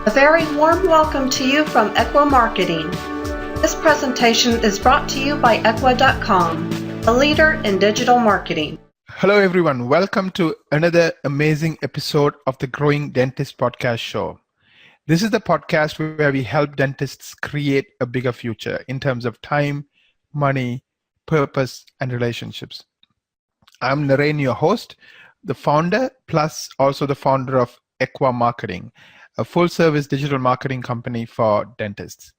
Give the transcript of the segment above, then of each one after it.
A very warm welcome to you from Equa Marketing. This presentation is brought to you by Equa.com, a leader in digital marketing. Hello everyone, welcome to another amazing episode of the Growing Dentist Podcast Show. This is the podcast where we help dentists create a bigger future in terms of time, money, purpose, and relationships. I'm Nauren, your host, the founder, plus also the founder of Equa Marketing, a full-service digital marketing company for dentists.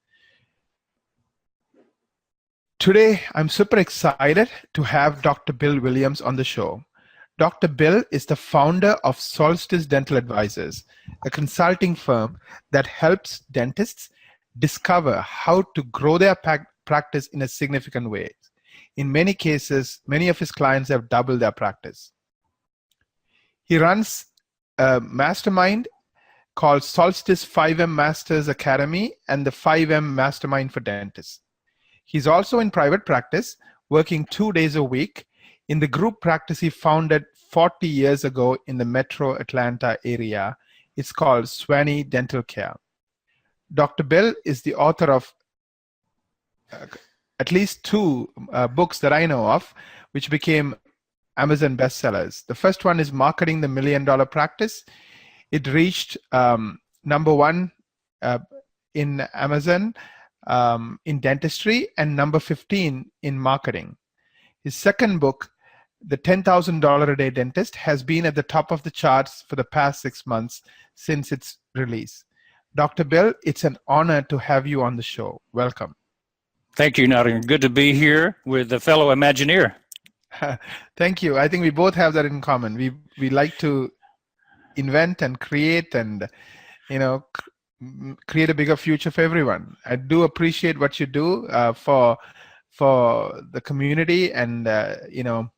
Today, I'm super excited to have Dr. Bill Williams on the show. Dr. Bill is the founder of Solstice Dental Advisors, a consulting firm that helps dentists discover how to grow their practice in a significant way. In many cases, many of his clients have doubled their practice. He runs a mastermind called Solstice 5M Masters Academy and the 5M Mastermind for Dentists. He's also in private practice, working 2 days a week in the group practice he founded 40 years ago in the metro Atlanta area. It's called Swanee Dental Care. Dr. Bill is the author of at least two books that I know of, which became Amazon bestsellers. The first one is Marketing the $1 Million Practice. It reached number one in Amazon in dentistry and number 15 in marketing. His second book, The $10,000 a Day Dentist, has been at the top of the charts for the past 6 months since its release. Dr. Bill, it's an honor to have you on the show. Welcome. Thank you, Nauren. Good to be here with a fellow Imagineer. Thank you. I think we both have that in common. We like to invent and create and, create a bigger future for everyone. I do appreciate what you do for the community and,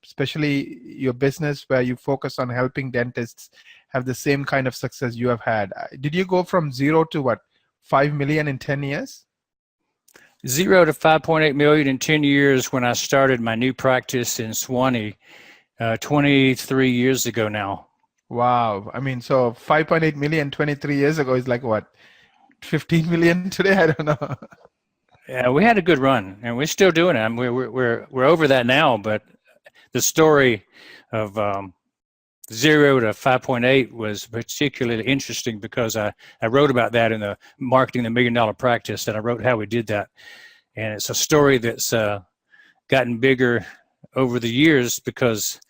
especially your business where you focus on helping dentists have the same kind of success you have had. Did you go from 0 to 5 million in 10 years? 0 to 5.8 million in 10 years when I started my new practice in Swanee 23 years ago now. Wow. I mean, so 5.8 million 23 years ago is like what, 15 million today? I don't know. Yeah, we had a good run, and we're still doing it. I mean, we're over that now, but the story of 0 to 5.8 was particularly interesting because I wrote about that in the Marketing the $1 Million Practice, and I wrote how we did that. And it's a story that's gotten bigger over the years because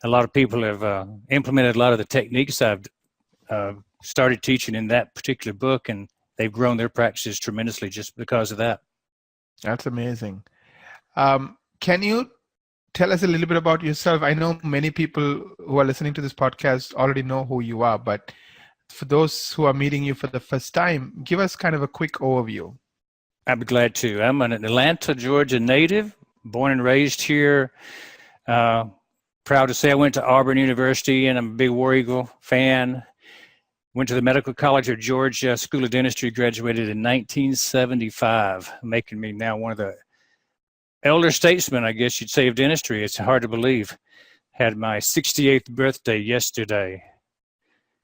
a lot of people have implemented a lot of the techniques I've started teaching in that particular book, and they've grown their practices tremendously just because of that. That's amazing. Can you tell us a little bit about yourself? I know many people who are listening to this podcast already know who you are, but for those who are meeting you for the first time, give us kind of a quick overview. I'd be glad to. I'm an Atlanta, Georgia native, born and raised here. Proud to say I went to Auburn University, and I'm a big War Eagle fan. Went to the Medical College of Georgia School of Dentistry, graduated in 1975, making me now one of the elder statesmen, I guess you'd say, of dentistry. It's hard to believe. Had my 68th birthday yesterday.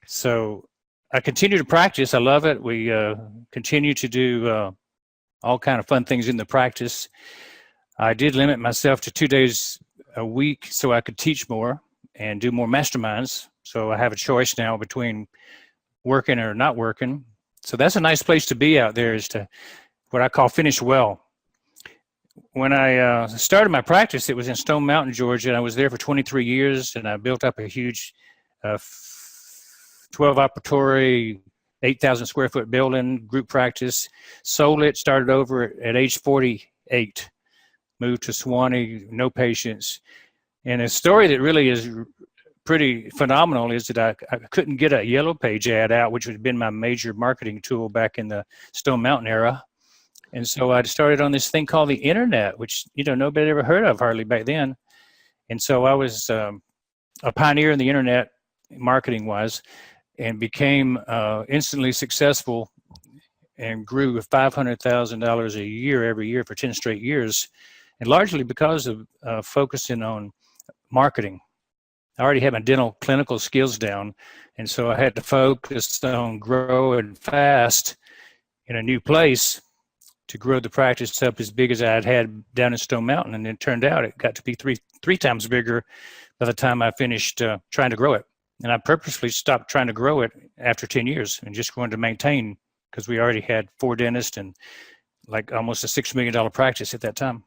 So I continue to practice. I love it. We continue to do all kind of fun things in the practice. I did limit myself to 2 days a week so I could teach more and do more masterminds. So I have a choice now between working or not working. So that's a nice place to be out there, is to what I call finish well. When I started my practice, it was in Stone Mountain, Georgia, and I was there for 23 years, and I built up a huge 12-operatory, 8,000 square foot building, group practice, sold it, started over at age 48, moved to Swanee, no patients. And a story that really is pretty phenomenal is that I couldn't get a Yellow Page ad out, which would have been my major marketing tool back in the Stone Mountain era. And so I started on this thing called the internet, which, nobody ever heard of hardly back then. And so I was a pioneer in the internet marketing wise, and became instantly successful and grew with $500,000 a year every year for 10 straight years, and largely because of focusing on marketing. I already had my dental clinical skills down. And so I had to focus on growing fast in a new place to grow the practice up as big as I had down in Stone Mountain. And it turned out it got to be three times bigger by the time I finished trying to grow it. And I purposely stopped trying to grow it after 10 years and just wanted to maintain, because we already had 4 dentists and like almost a $6 million practice at that time.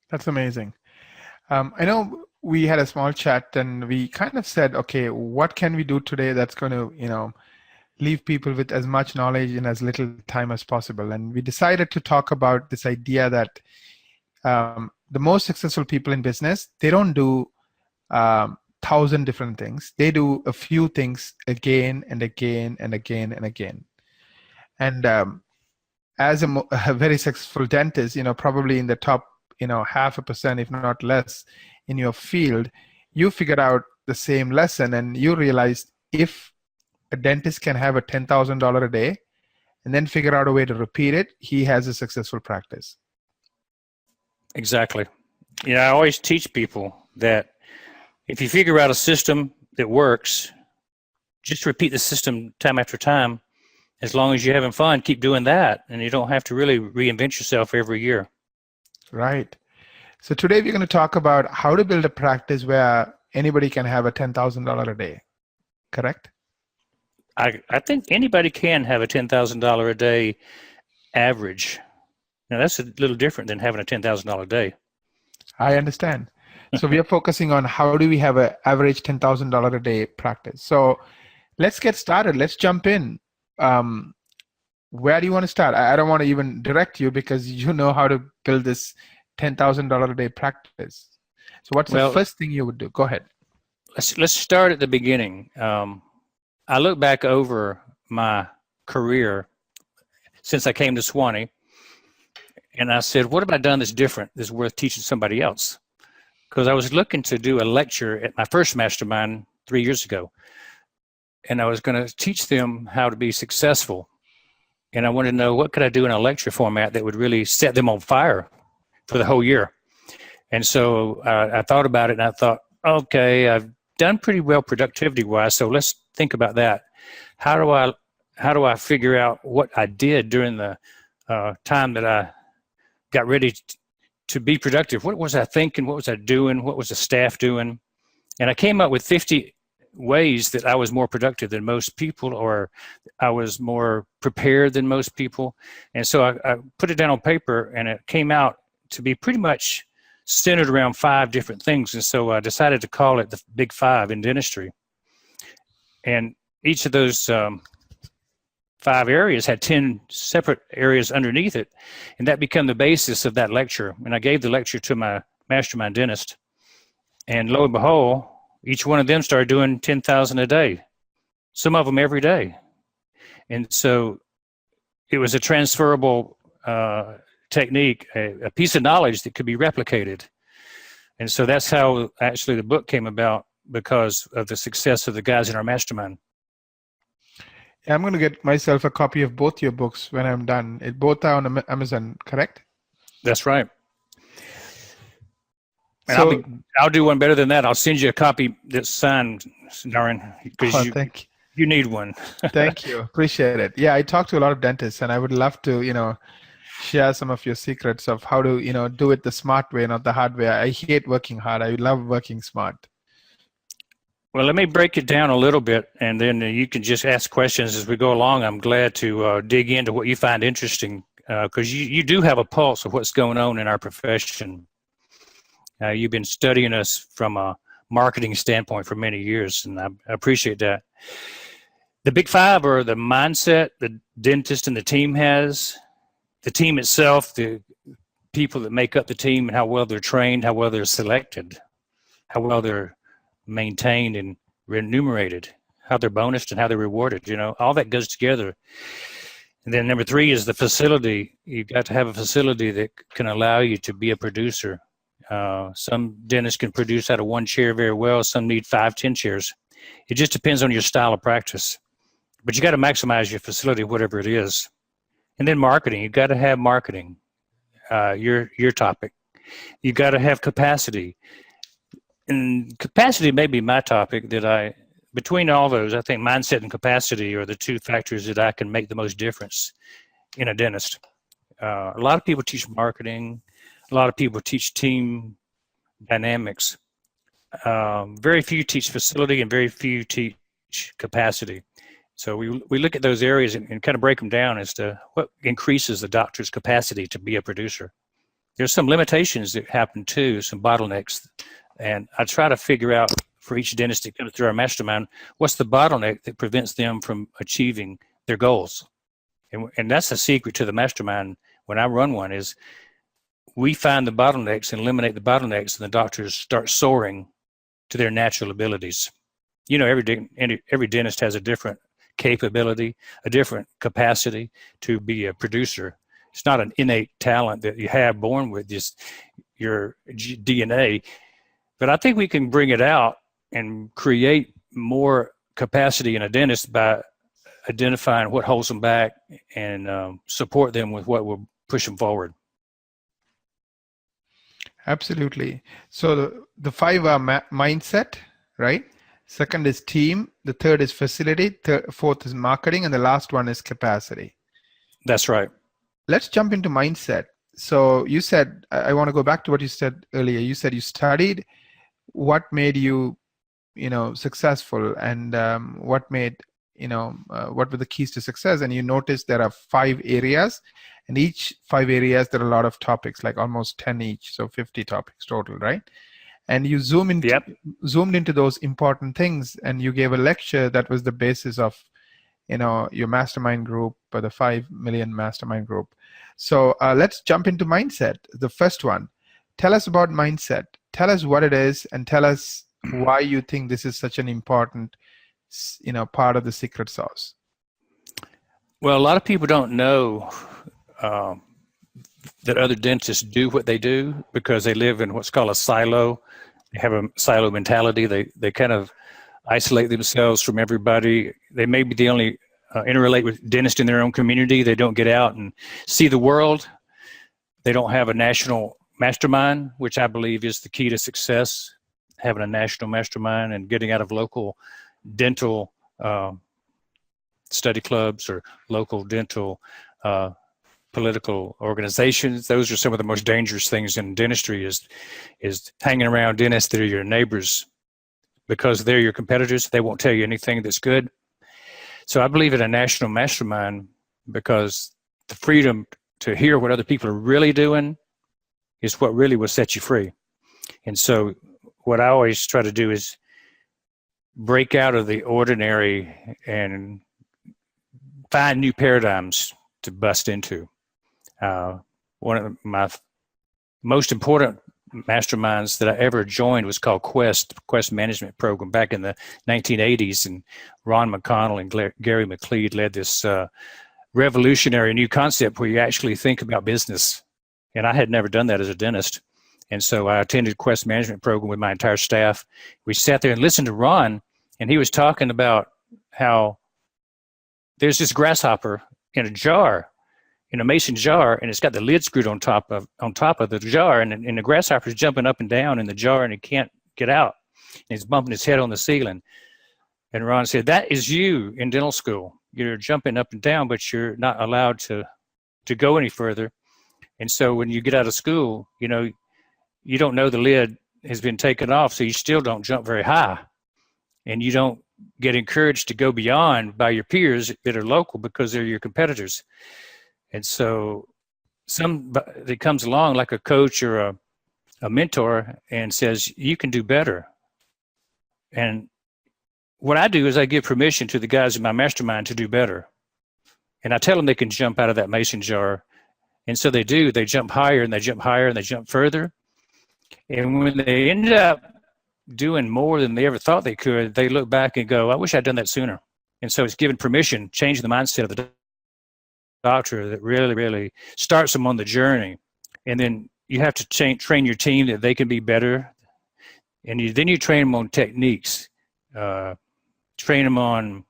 That's amazing. I know we had a small chat and we kind of said, okay, what can we do today that's going to, leave people with as much knowledge in as little time as possible? And we decided to talk about this idea that the most successful people in business, they don't do 1,000 different things. They do a few things again and again and again and again. And as a very successful dentist, probably in the top, 0.5%, if not less, in your field, you figured out the same lesson and you realized if a dentist can have a $10,000 a day and then figure out a way to repeat it, he has a successful practice. Exactly. I always teach people that if you figure out a system that works, just repeat the system time after time. As long as you're having fun, keep doing that, and you don't have to really reinvent yourself every year. Right. So today we're going to talk about how to build a practice where anybody can have a $10,000 a day. Correct? I think anybody can have a $10,000 a day average. Now, that's a little different than having a $10,000 a day. I understand. So we are focusing on how do we have an average $10,000 a day practice. So let's get started. Let's jump in. Where do you want to start? I don't want to even direct you because you know how to build this $10,000 a day practice. So what's the first thing you would do? Go ahead. Let's start at the beginning. I look back over my career since I came to Swanee, and I said, what have I done that's different that's worth teaching somebody else? Because I was looking to do a lecture at my first Mastermind 3 years ago, and I was going to teach them how to be successful. And I wanted to know what could I do in a lecture format that would really set them on fire for the whole year. And so I thought about it, and I thought, okay, I've done pretty well productivity-wise, so let's think about that. How do I figure out what I did during the time that I got ready to be productive? What was I thinking? What was I doing? What was the staff doing? And I came up with 50 ways that I was more productive than most people, or I was more prepared than most people. And so I put it down on paper, and it came out to be pretty much centered around 5 different things. And so I decided to call it the Big 5 in dentistry. And each of those 5 areas had 10 separate areas underneath it. And that became the basis of that lecture. And I gave the lecture to my Mastermind dentist. And lo and behold, each one of them started doing 10,000 a day, some of them every day. And so it was a transferable technique, a piece of knowledge that could be replicated. And so that's how actually the book came about, because of the success of the guys in our Mastermind. Yeah, I'm going to get myself a copy of both your books when I'm done. Both are on Amazon, correct? That's right. And So, I'll do one better than that. I'll send you a copy that's signed, Nauren, because you need one. Thank you. Appreciate it. Yeah, I talk to a lot of dentists, and I would love to, share some of your secrets of how to, do it the smart way, not the hard way. I hate working hard. I love working smart. Well, let me break it down a little bit, and then you can just ask questions as we go along. I'm glad to dig into what you find interesting, because you do have a pulse of what's going on in our profession. You've been studying us from a marketing standpoint for many years, and I appreciate that. The Big 5 are the mindset the dentist and the team has, the team itself, the people that make up the team, and how well they're trained, how well they're selected, how well they're maintained and remunerated, how they're bonused and how they're rewarded. All that goes together. And then number 3 is the facility. You've got to have a facility that can allow you to be a producer. Some dentists can produce out of 1 chair very well. Some need 5, 10 chairs. It just depends on your style of practice. But you got to maximize your facility, whatever it is. And then marketing. You've got to have marketing, your topic. You've got to have capacity. And capacity may be my topic between all those, I think mindset and capacity are the two factors that I can make the most difference in a dentist. A lot of people teach marketing. A lot of people teach team dynamics. Very few teach facility and very few teach capacity. So we look at those areas and kind of break them down as to what increases the doctor's capacity to be a producer. There's some limitations that happen too, some bottlenecks. And I try to figure out for each dentist that comes through our mastermind, what's the bottleneck that prevents them from achieving their goals? And that's the secret to the mastermind when I run one is we find the bottlenecks and eliminate the bottlenecks, and the doctors start soaring to their natural abilities. You know, every dentist has a different capability, a different capacity to be a producer. It's not an innate talent that you have born with, just your DNA. But I think we can bring it out and create more capacity in a dentist by identifying what holds them back and support them with what will push them forward. Absolutely. So the five are mindset, right? Second is team. The third is facility. Fourth is marketing. And the last one is capacity. That's right. Let's jump into mindset. So you said, I want to go back to what you said earlier. You said you studied. What made you, successful, and what made, what were the keys to success? And you noticed there are 5 areas, and each 5 areas, there are a lot of topics, like almost 10 each, so 50 topics total, right? And you zoomed into those important things, and you gave a lecture that was the basis of, your mastermind group, or the 5 million mastermind group. So let's jump into mindset. The first one, tell us about mindset. Tell us what it is, and tell us why you think this is such an important, part of the secret sauce. Well, a lot of people don't know that other dentists do what they do because they live in what's called a silo. They have a silo mentality. They kind of isolate themselves from everybody. They may be the only interrelate with dentists in their own community. They don't get out and see the world. They don't have a national mastermind, which I believe is the key to success, having a national mastermind and getting out of local dental study clubs or local dental political organizations. Those are some of the most dangerous things in dentistry is hanging around dentists that are your neighbors because they're your competitors. They won't tell you anything that's good. So I believe in a national mastermind because the freedom to hear what other people are really doing is what really will set you free. And so what I always try to do is break out of the ordinary and find new paradigms to bust into. One of my most important masterminds that I ever joined was called Quest Management Program back in the 1980s. And Ron McConnell and Gary McLeod led this revolutionary new concept where you actually think about business. And I had never done that as a dentist. And so I attended Quest Management Program with my entire staff. We sat there and listened to Ron, and he was talking about how there's this grasshopper in a jar, in a mason jar, and it's got the lid screwed on top of the jar, and the grasshopper's jumping up and down in the jar, and he can't get out. And he's bumping his head on the ceiling. And Ron said, that is you in dental school. You're jumping up and down, but you're not allowed to go any further. And so when you get out of school, you don't know the lid has been taken off, so you still don't jump very high. And you don't get encouraged to go beyond by your peers that are local because they're your competitors. And so somebody comes along like a coach or a mentor and says, you can do better. And what I do is I give permission to the guys in my mastermind to do better. And I tell them they can jump out of that mason jar. And so they do. They jump higher and they jump higher and they jump further. And when they end up doing more than they ever thought they could, they look back and go, I wish I'd done that sooner. And so it's given permission, changing the mindset of the doctor that really, really starts them on the journey. And then you have to train your team that they can be better. And then you train them on techniques, train them on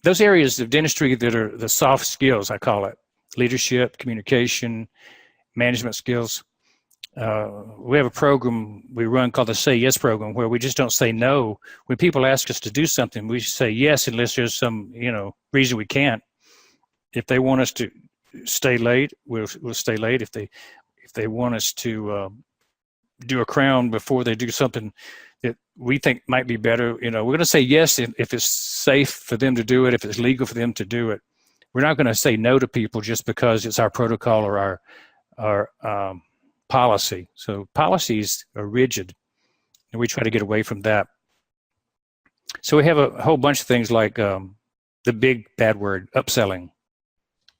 those areas of dentistry that are the soft skills, I call it: leadership, communication, management skills. We have a program we run called the Say Yes program, where we just don't say no. When people ask us to do something, we say yes unless there's some, reason we can't. If they want us to stay late, we'll stay late. If they want us to do a crown before they do something that we think might be better, we're going to say yes if it's safe for them to do it, if it's legal for them to do it. We're not going to say no to people just because it's our protocol or our policy. So policies are rigid, and we try to get away from that. So we have a whole bunch of things like the big bad word, upselling.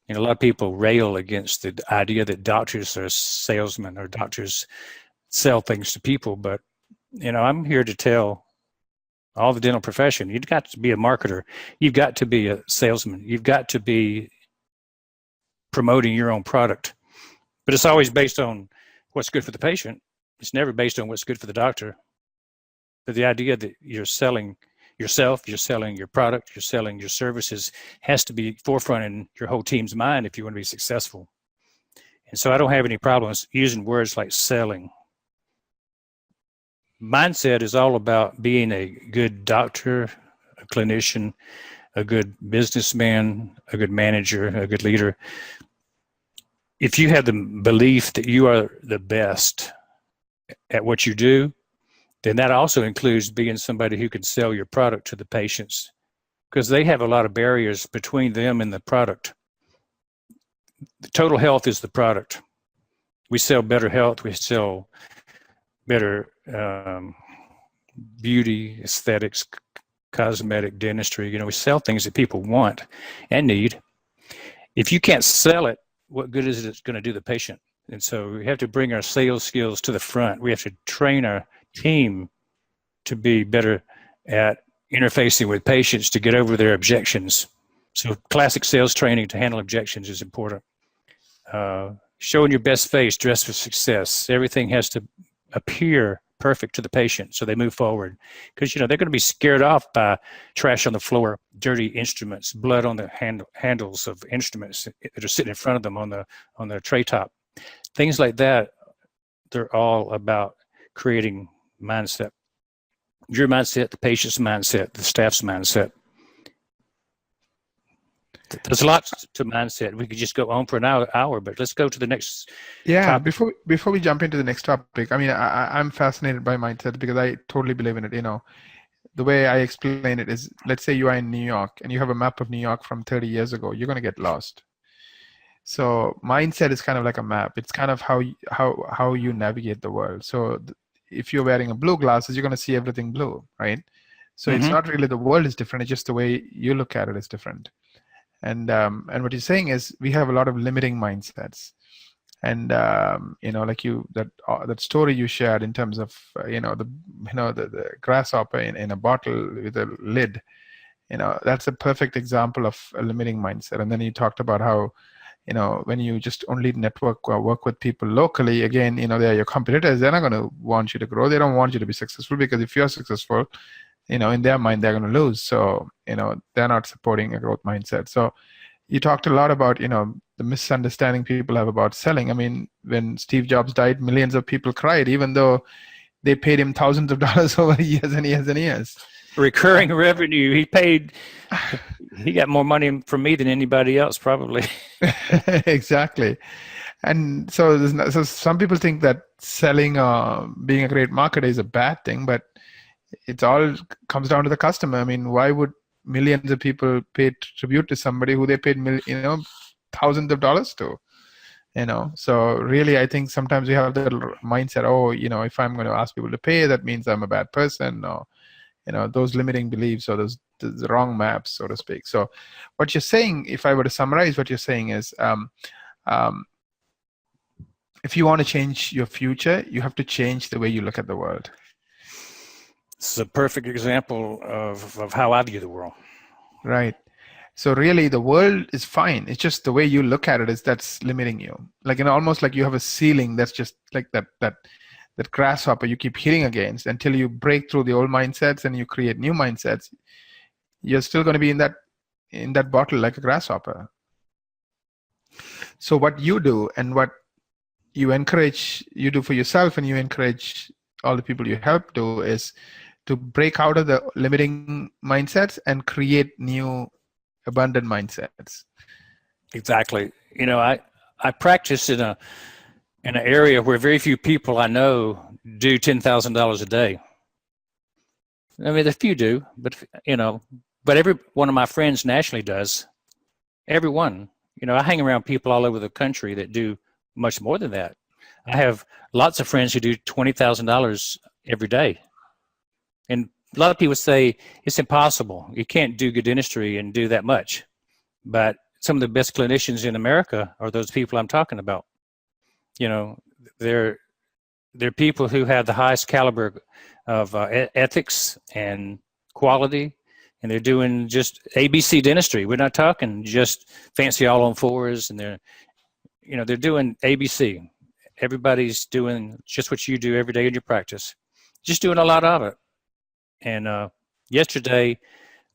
A lot of people rail against the idea that doctors are salesmen or doctors sell things to people, but I'm here to tell all the dental profession, you've got to be a marketer, you've got to be a salesman, you've got to be promoting your own product. But it's always based on what's good for the patient. It's never based on what's good for the doctor. But the idea that you're selling yourself, you're selling your product, you're selling your services has to be forefront in your whole team's mind if you want to be successful. And so I don't have any problems using words like selling. Mindset is all about being a good doctor, a clinician, a good businessman, a good manager, a good leader. If you have the belief that you are the best at what you do, then that also includes being somebody who can sell your product to the patients, because they have a lot of barriers between them and the product. The total health is the product. We sell better health. We sell better beauty, aesthetics, cosmetic, dentistry. We sell things that people want and need. If you can't sell it, what good is it going to do the patient? And so we have to bring our sales skills to the front. We have to train our team to be better at interfacing with patients to get over their objections. So classic sales training to handle objections is important. Showing your best face, dress for success. Everything has to appear perfect to the patient so they move forward, because they're going to be scared off by trash on the floor, dirty instruments, blood on the handles of instruments that are sitting in front of them on the tray top. Things like that, they're all about creating mindset. Your mindset, the patient's mindset, the staff's mindset. There's lots to mindset. We could just go on for an hour, but let's go to the next topic. Before we jump into the next topic, I'm fascinated by mindset because I totally believe in it. The way I explain it is, let's say you are in New York and you have a map of New York from 30 years ago, you're going to get lost. So mindset is kind of like a map. It's kind of how you navigate the world. So if you're wearing a blue glasses, you're going to see everything blue, right? So It's not really the world is different. It's just the way you look at it is different. And what you're saying is we have a lot of limiting mindsets. And like that story you shared in terms of the grasshopper in a bottle with a lid, that's a perfect example of a limiting mindset. And then you talked about how when you just only network or work with people locally, again, they're your competitors. They're not going to want you to grow. They don't want you to be successful, because if you're successful, in their mind, they're going to lose. So, they're not supporting a growth mindset. So you talked a lot about, the misunderstanding people have about selling. When Steve Jobs died, millions of people cried, even though they paid him thousands of dollars over years and years and years. Recurring revenue. He got more money from me than anybody else, probably. Exactly. And so some people think that selling, being a great marketer is a bad thing, but it all comes down to the customer. Why would millions of people pay tribute to somebody who they paid thousands of dollars to? So really, I think sometimes we have the mindset, if I'm going to ask people to pay, that means I'm a bad person, or those limiting beliefs, or those the wrong maps, so to speak. So what you're saying, if I were to summarize what you're saying, is if you want to change your future, you have to change the way you look at the world. This is a perfect example of how I view the world. Right. So really, the world is fine. It's just the way you look at it that's limiting you. Like, almost like you have a ceiling that's just like that grasshopper you keep hitting against until you break through the old mindsets and you create new mindsets. You're still going to be in that bottle like a grasshopper. So what you do and what you do for yourself and you encourage all the people you help do is to break out of the limiting mindsets and create new abundant mindsets. Exactly. I practice in an area where very few people I know do $10,000 a day. I mean, a few do, but every one of my friends nationally does. Everyone. I hang around people all over the country that do much more than that. I have lots of friends who do $20,000 every day. And a lot of people say it's impossible. You can't do good dentistry and do that much. But some of the best clinicians in America are those people I'm talking about. They're people who have the highest caliber of ethics and quality, and they're doing just ABC dentistry. We're not talking just fancy all on fours, and they're doing ABC. Everybody's doing just what you do every day in your practice, just doing a lot of it. And yesterday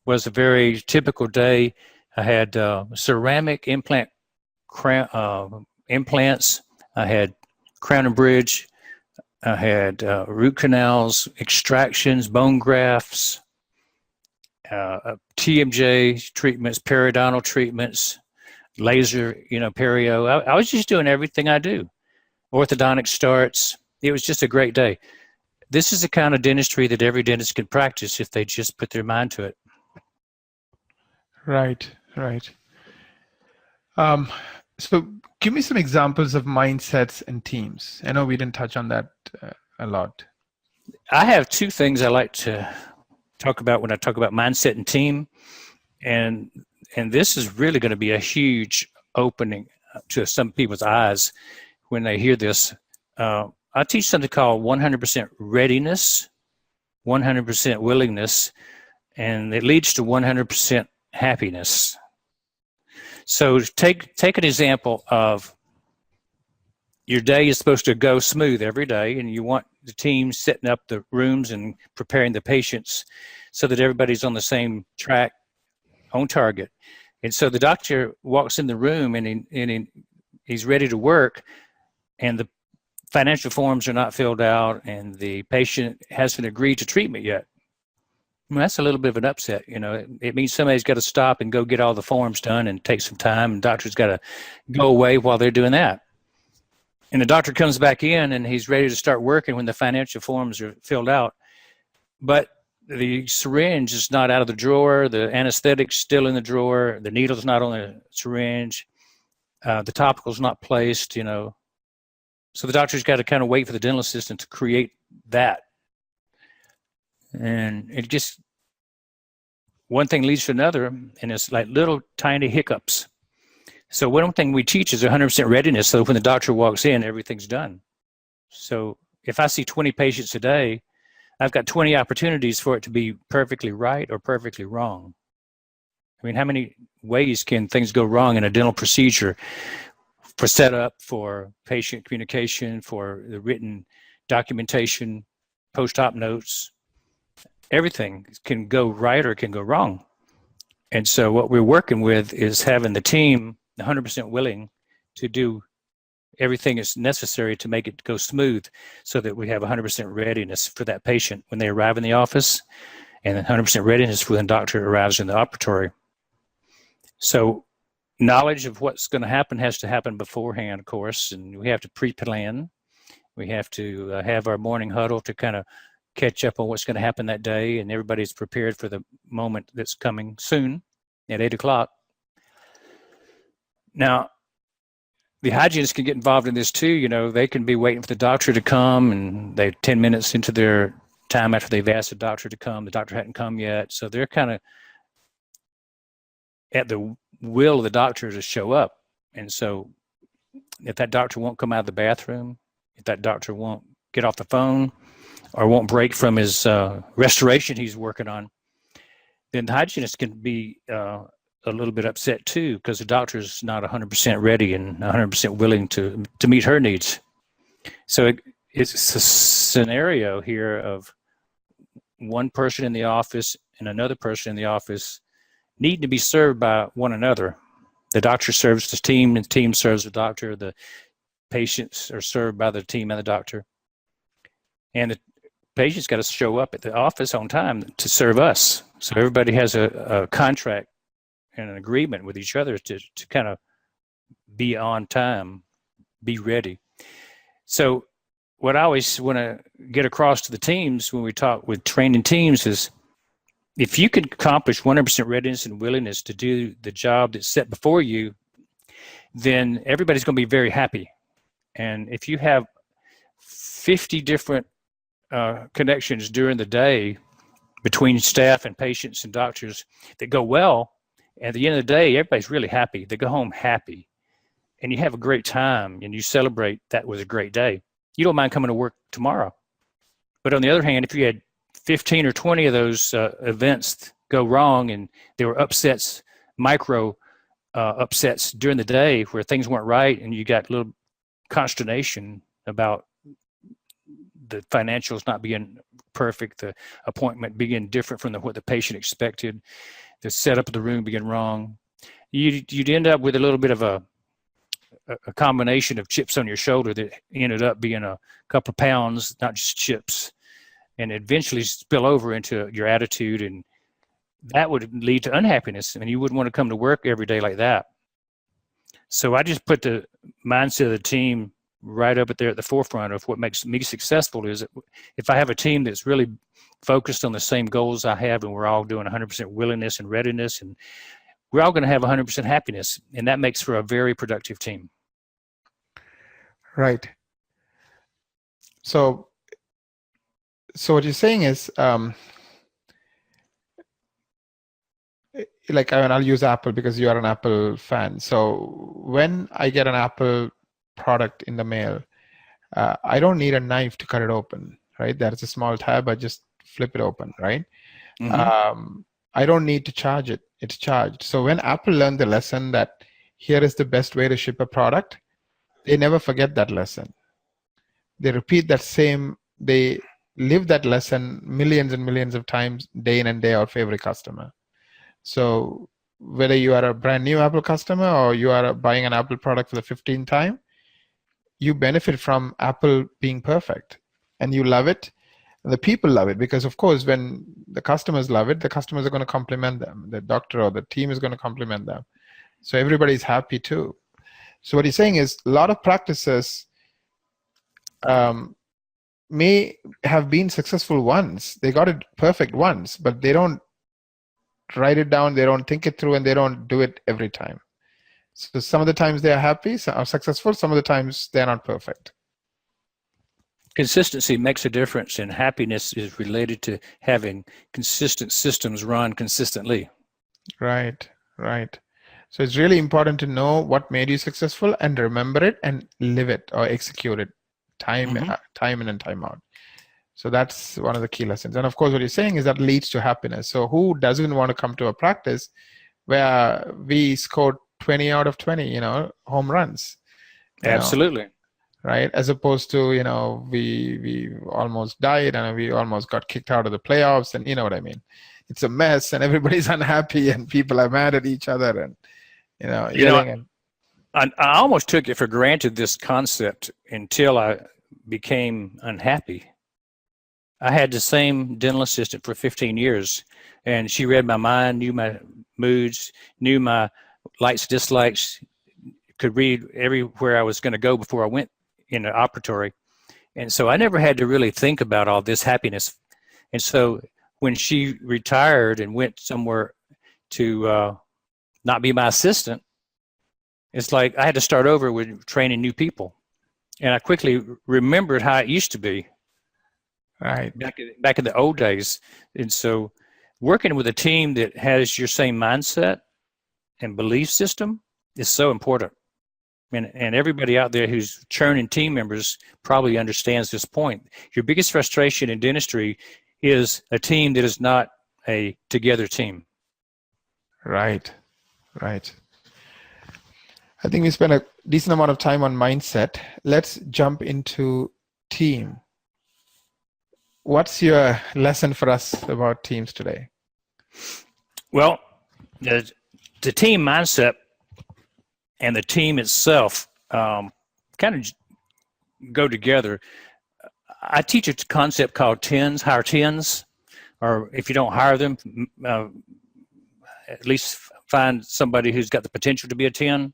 was a very typical day. I had ceramic implants. I had crown and bridge. I had root canals, extractions, bone grafts, TMJ treatments, periodontal treatments, laser, perio. I was just doing everything I do. Orthodontic starts. It was just a great day. This is the kind of dentistry that every dentist can practice if they just put their mind to it. Right. So give me some examples of mindsets and teams. I know we didn't touch on that a lot. I have two things I like to talk about when I talk about mindset and team. And this is really going to be a huge opening to some people's eyes when they hear this. I teach something called 100% readiness, 100% willingness, and it leads to 100% happiness. So take an example of your day is supposed to go smooth every day, and you want the team setting up the rooms and preparing the patients so that everybody's on the same track, on target. And so the doctor walks in the room and he's ready to work, and the financial forms are not filled out, and the patient hasn't agreed to treatment yet. Well, that's a little bit of an upset. It means somebody's got to stop and go get all the forms done and take some time, and the doctor's got to go away while they're doing that. And the doctor comes back in and he's ready to start working when the financial forms are filled out. But the syringe is not out of the drawer, the anesthetic's still in the drawer, the needle's not on the syringe, the topical's not placed, So the doctor's got to kind of wait for the dental assistant to create that. And it just, one thing leads to another, and it's like little tiny hiccups. So one thing we teach is 100% readiness, so when the doctor walks in, everything's done. So if I see 20 patients a day, I've got 20 opportunities for it to be perfectly right or perfectly wrong. I mean, how many ways can things go wrong in a dental procedure for setup, for patient communication, for the written documentation, post-op notes? Everything can go right or it can go wrong. And so what we're working with is having the team 100% willing to do everything that's necessary to make it go smooth so that we have 100% readiness for that patient when they arrive in the office, and 100% readiness when the doctor arrives in the operatory. So knowledge of what's going to happen has to happen beforehand, of course, and we have to pre-plan. We have to have our morning huddle to kind of catch up on what's going to happen that day, and everybody's prepared for the moment that's coming soon at 8 o'clock. Now, the hygienists can get involved in this too. They can be waiting for the doctor to come, and they're 10 minutes into their time after they've asked the doctor to come. The doctor hadn't come yet, so they're kind of at the will of the doctor to show up. And so if that doctor won't come out of the bathroom, if that doctor won't get off the phone or won't break from his restoration he's working on, then the hygienist can be a little bit upset too, because the doctor's not 100% ready and 100% willing to meet her needs. So it's a scenario here of one person in the office and another person in the office needing to be served by one another. The doctor serves the team, and the team serves the doctor. The patients are served by the team and the doctor. And the patient's got to show up at the office on time to serve us. So everybody has a contract and an agreement with each other to kind of be on time, be ready. So what I always want to get across to the teams when we talk with training teams is, if you can accomplish 100% readiness and willingness to do the job that's set before you, then everybody's going to be very happy. And if you have 50 different connections during the day between staff and patients and doctors that go well, at the end of the day, everybody's really happy. They go home happy. And you have a great time and you celebrate that was a great day. You don't mind coming to work tomorrow. But on the other hand, if you had 15 or 20 of those events go wrong and there were upsets, micro upsets during the day where things weren't right and you got a little consternation about the financials not being perfect, the appointment being different from what the patient expected, the setup of the room being wrong, you'd end up with a little bit of a combination of chips on your shoulder that ended up being a couple of pounds, not just chips, and eventually spill over into your attitude, and that would lead to unhappiness, and you wouldn't want to come to work every day like that. So I just put the mindset of the team right up there at the forefront of what makes me successful. Is if I have a team that's really focused on the same goals I have, and we're all doing 100% willingness and readiness, and we're all going to have 100% happiness, and that makes for a very productive team. Right. So what you're saying is, like, I'll use Apple because you are an Apple fan. So when I get an Apple product in the mail, I don't need a knife to cut it open, right? That's a small tab. I just flip it open, right? Mm-hmm. I don't need to charge it. It's charged. So when Apple learned the lesson that here is the best way to ship a product, they never forget that lesson. They repeat that they live that lesson millions and millions of times, day in and day out for every customer. So whether you are a brand new Apple customer or you are buying an Apple product for the 15th time, you benefit from Apple being perfect, and you love it. And the people love it because, of course, when the customers love it, the customers are going to compliment them. The doctor or the team is going to compliment them. So everybody's happy too. So what he's saying is a lot of practices may have been successful once. They got it perfect once, but they don't write it down, they don't think it through, and they don't do it every time. So some of the times they are happy, some are successful, some of the times they're not perfect. Consistency makes a difference, and happiness is related to having consistent systems run consistently. Right. So it's really important to know what made you successful and remember it and live it or execute it time in and time out. So that's one of the key lessons. And of course, what you're saying is that leads to happiness. So who doesn't want to come to a practice where we scored 20 out of 20, home runs? Absolutely. Right? As opposed to, we almost died and we almost got kicked out of the playoffs, and you know what I mean? It's a mess and everybody's unhappy and people are mad at each other and, yelling. I almost took it for granted, this concept, until I became unhappy. I had the same dental assistant for 15 years, and she read my mind, knew my moods, knew my likes, dislikes, could read everywhere I was going to go before I went in the operatory. And so I never had to really think about all this happiness. And so when she retired and went somewhere to not be my assistant, it's like I had to start over with training new people. And I quickly remembered how it used to be. Right. Back in the old days. And so working with a team that has your same mindset and belief system is so important. And everybody out there who's churning team members probably understands this point. Your biggest frustration in dentistry is a team that is not a together team. Right. I think we spent a decent amount of time on mindset. Let's jump into team. What's your lesson for us about teams today? Well, the team mindset and the team itself kind of go together. I teach a concept called tens, hire tens, or if you don't hire them, at least find somebody who's got the potential to be a 10.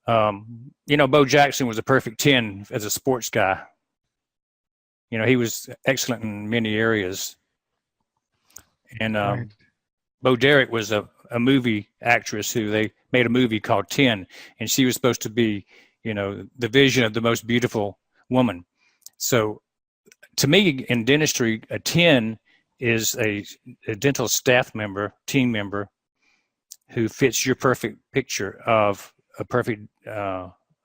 Bo Jackson was a perfect 10 as a sports guy. He was excellent in many areas. And Right. Bo Derek was a movie actress who they made a movie called 10, and she was supposed to be, the vision of the most beautiful woman. So to me, in dentistry, a 10 is a dental staff member, team member, who fits your perfect picture of a perfect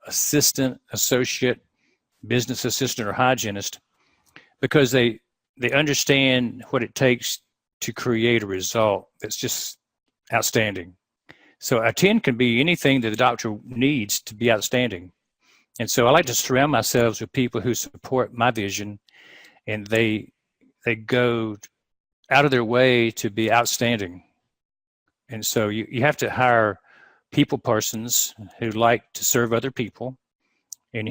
assistant, associate, business assistant, or hygienist, because they understand what it takes to create a result that's just outstanding. So a 10 can be anything that the doctor needs to be outstanding. And so I like to surround myself with people who support my vision, and they go out of their way to be outstanding. And so you have to hire people persons who like to serve other people, and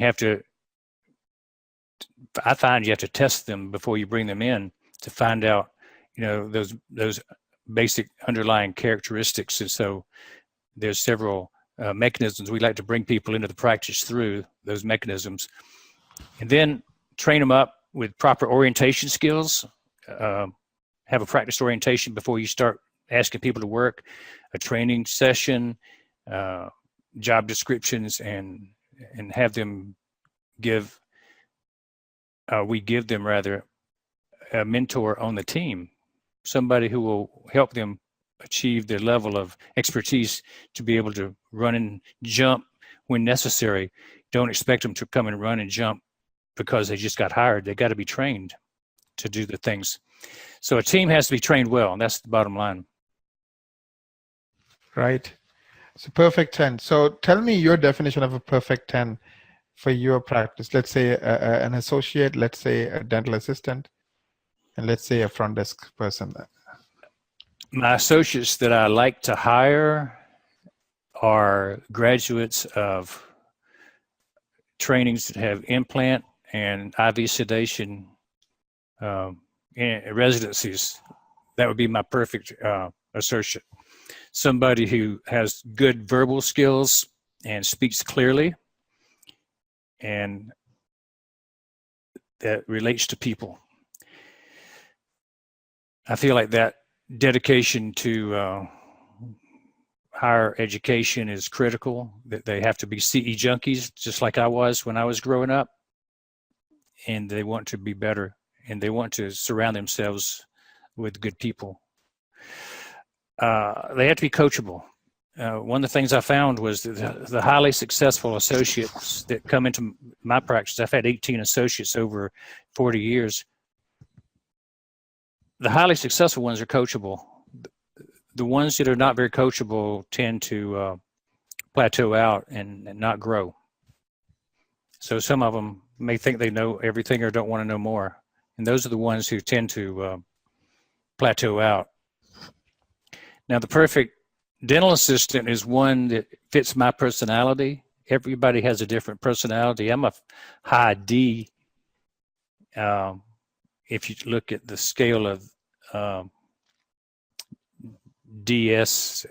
I find you have to test them before you bring them in to find out, those basic underlying characteristics. And so there's several mechanisms we like to bring people into the practice through those mechanisms, and then train them up with proper orientation skills. Have a practice orientation before you start asking people to work, a training session, job descriptions, and have them we give them rather a mentor on the team, somebody who will help them achieve their level of expertise to be able to run and jump when necessary. Don't expect them to come and run and jump because they just got hired. They got to be trained to do the things. So a team has to be trained well, and that's the bottom line. Right. So perfect 10. So tell me your definition of a perfect 10 for your practice. Let's say an associate, let's say a dental assistant, and let's say a front desk person. My associates that I like to hire are graduates of trainings that have implant and IV sedation residencies. That would be my perfect associate. Somebody who has good verbal skills and speaks clearly and that relates to people. I feel like that dedication to higher education is critical, that they have to be CE junkies, just like I was when I was growing up, and they want to be better, and they want to surround themselves with good people. They have to be coachable. One of the things I found was that the highly successful associates that come into my practice, I've had 18 associates over 40 years. The highly successful ones are coachable. The ones that are not very coachable tend to plateau out and not grow. So some of them may think they know everything or don't want to know more. And those are the ones who tend to plateau out. Now, the perfect dental assistant is one that fits my personality. Everybody has a different personality. I'm a high D. If you look at the scale of DS,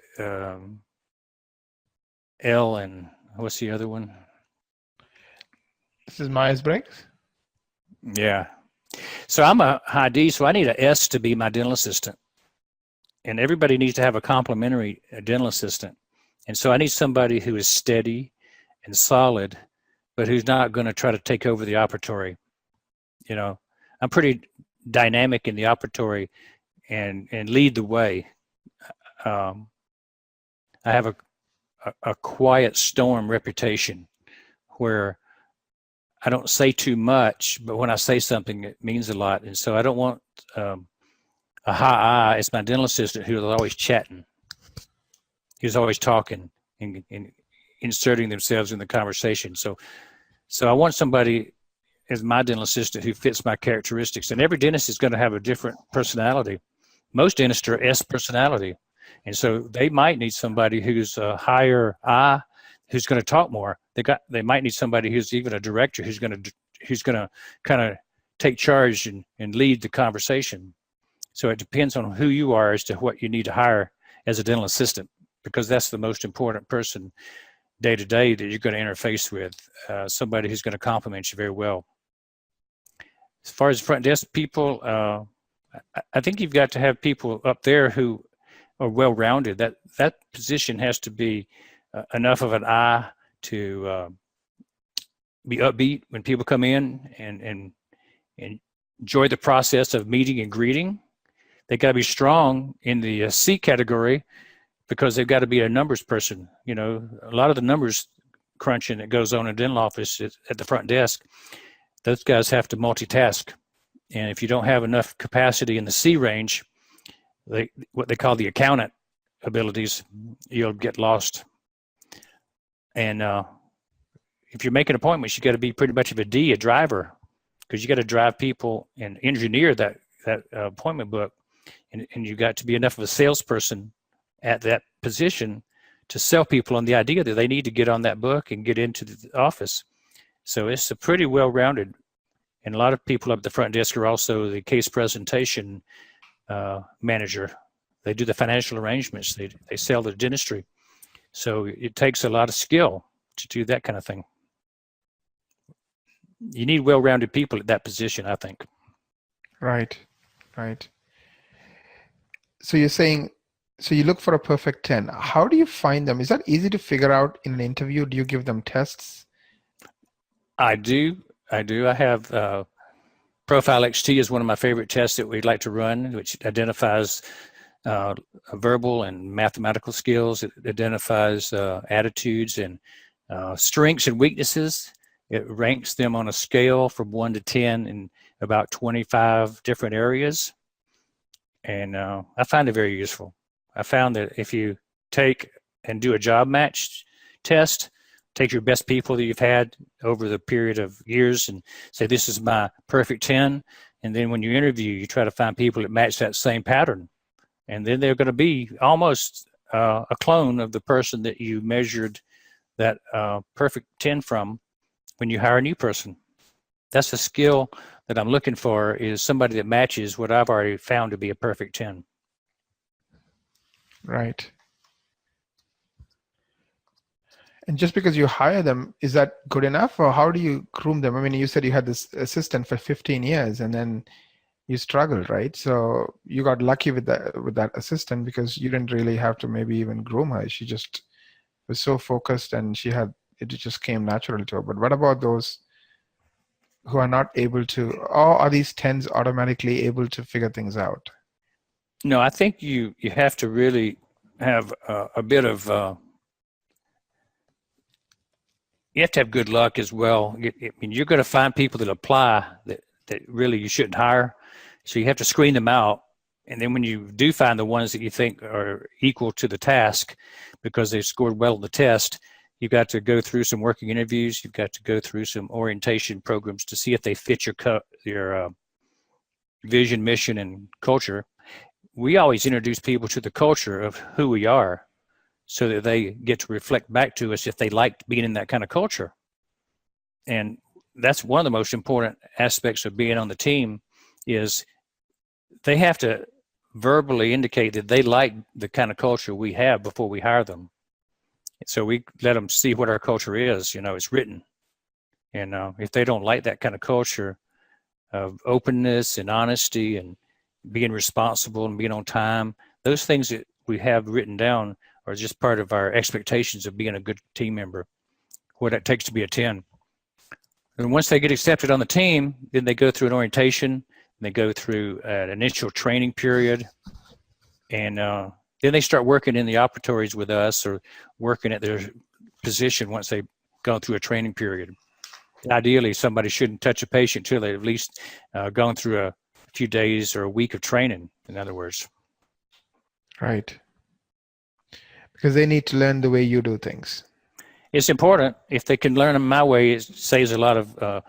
L, and what's the other one? This is Myers-Briggs? Yeah. So I'm a high D, so I need an S to be my dental assistant. And everybody needs to have a complementary dental assistant. And so I need somebody who is steady and solid, but who's not going to try to take over the operatory. I'm pretty dynamic in the operatory and lead the way. I have a quiet storm reputation where I don't say too much, but when I say something, it means a lot. And so I don't want a high I as my dental assistant who is always chatting. He's always talking and inserting themselves in the conversation. So I want somebody as my dental assistant who fits my characteristics. And every dentist is going to have a different personality. Most dentists are S personality. And so they might need somebody who's a higher I, who's going to talk more. they might need somebody who's even a director who's going to kind of take charge and lead the conversation. So it depends on who you are as to what you need to hire as a dental assistant, because that's the most important person day to day that you're going to interface with, somebody who's going to complement you very well. As far as front desk people, I think you've got to have people up there who are well-rounded. That position has to be enough of an eye to be upbeat when people come in and enjoy the process of meeting and greeting. They got to be strong in the C category because they've got to be a numbers person. You know, a lot of the numbers crunching that goes on in a dental office at the front desk, those guys have to multitask. And if you don't have enough capacity in the C range, what they call the accountant abilities, you'll get lost. And if you're making appointments, you got to be pretty much of a D, a driver, because you got to drive people and engineer that appointment book. And you got to be enough of a salesperson at that position to sell people on the idea that they need to get on that book and get into the office. So it's a pretty well-rounded, and a lot of people up at the front desk are also the case presentation manager. They do the financial arrangements. They sell the dentistry. So it takes a lot of skill to do that kind of thing. You need well-rounded people at that position, I think. Right. So you're saying, so you look for a perfect 10. How do you find them? Is that easy to figure out in an interview? Do you give them tests? I do. I have Profile XT is one of my favorite tests that we'd like to run, which identifies verbal and mathematical skills. It identifies attitudes and strengths and weaknesses. It ranks them on a scale from 1 to 10 in about 25 different areas. And I find it very useful. I found that if you take and do a job match test, take your best people that you've had over the period of years and say, this is my perfect 10. And then when you interview, you try to find people that match that same pattern. And then they're going to be almost a clone of the person that you measured that perfect 10 from when you hire a new person. That's a skill that I'm looking for, is somebody that matches what I've already found to be a perfect 10. Right. And just because you hire them, is that good enough, or how do you groom them? I mean, you said you had this assistant for 15 years and then you struggled, right? So you got lucky with that assistant because you didn't really have to maybe even groom her. She just was so focused and it just came natural to her. But what about those who are not able to, or are these 10s automatically able to figure things out? No, I think you have to really have a bit of, you have to have good luck as well. I mean, you're going to find people that apply that really you shouldn't hire. So you have to screen them out. And then when you do find the ones that you think are equal to the task because they scored well on the test, you've got to go through some working interviews. You've got to go through some orientation programs to see if they fit your vision, mission, and culture. We always introduce people to the culture of who we are so that they get to reflect back to us if they liked being in that kind of culture. And that's one of the most important aspects of being on the team, is they have to verbally indicate that they like the kind of culture we have before we hire them. So we let them see what our culture is. You know, it's written. And if they don't like that kind of culture of openness and honesty and being responsible and being on time, those things that we have written down are just part of our expectations of being a good team member, what it takes to be a 10. And once they get accepted on the team, then they go through an orientation, they go through an initial training period, and then they start working in the operatories with us or working at their position once they've gone through a training period. Ideally, somebody shouldn't touch a patient until they've at least gone through a few days or a week of training, in other words. Right. Because they need to learn the way you do things. It's important. If they can learn them my way, it saves a lot of,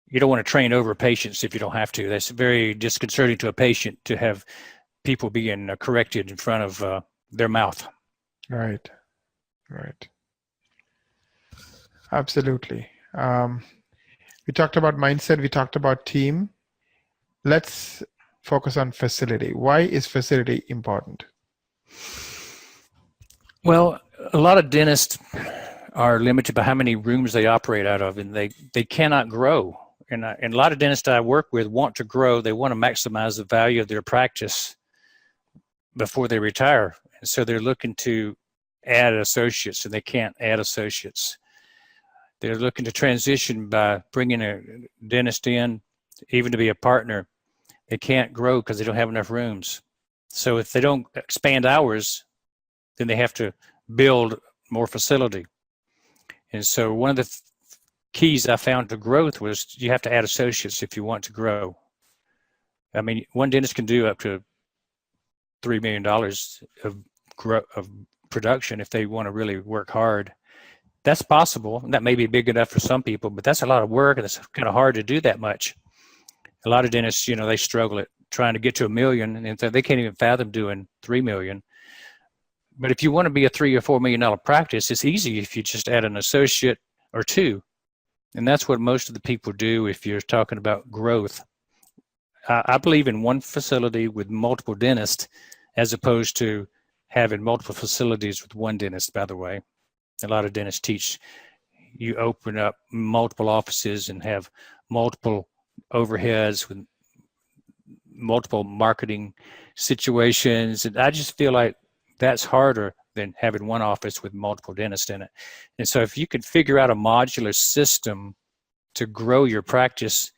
you don't want to train over patients if you don't have to. That's very disconcerting to a patient to have people being corrected in front of their mouth. Right. Absolutely. We talked about mindset. We talked about team. Let's focus on facility. Why is facility important? Well, a lot of dentists are limited by how many rooms they operate out of, and they cannot grow. And a lot of dentists I work with want to grow. They want to maximize the value of their practice before they retire. And so they're looking to add associates, and they can't add associates. They're looking to transition by bringing a dentist in, even to be a partner. They can't grow because they don't have enough rooms. So if they don't expand hours, then they have to build more facility. And so one of the keys I found to growth was you have to add associates if you want to grow. I mean, one dentist can do up to $3 million of production if they want to really work hard. That's possible. That may be big enough for some people, but that's a lot of work, and it's kind of hard to do that much. A lot of dentists, they struggle at trying to get to $1 million, and they can't even fathom doing $3 million. But if you want to be a $3 or $4 million practice, it's easy if you just add an associate or two. And that's what most of the people do if you're talking about growth. I believe in one facility with multiple dentists as opposed to having multiple facilities with one dentist, by the way. A lot of dentists teach you open up multiple offices and have multiple overheads with multiple marketing situations. And I just feel like that's harder than having one office with multiple dentists in it. And so if you could figure out a modular system to grow your practice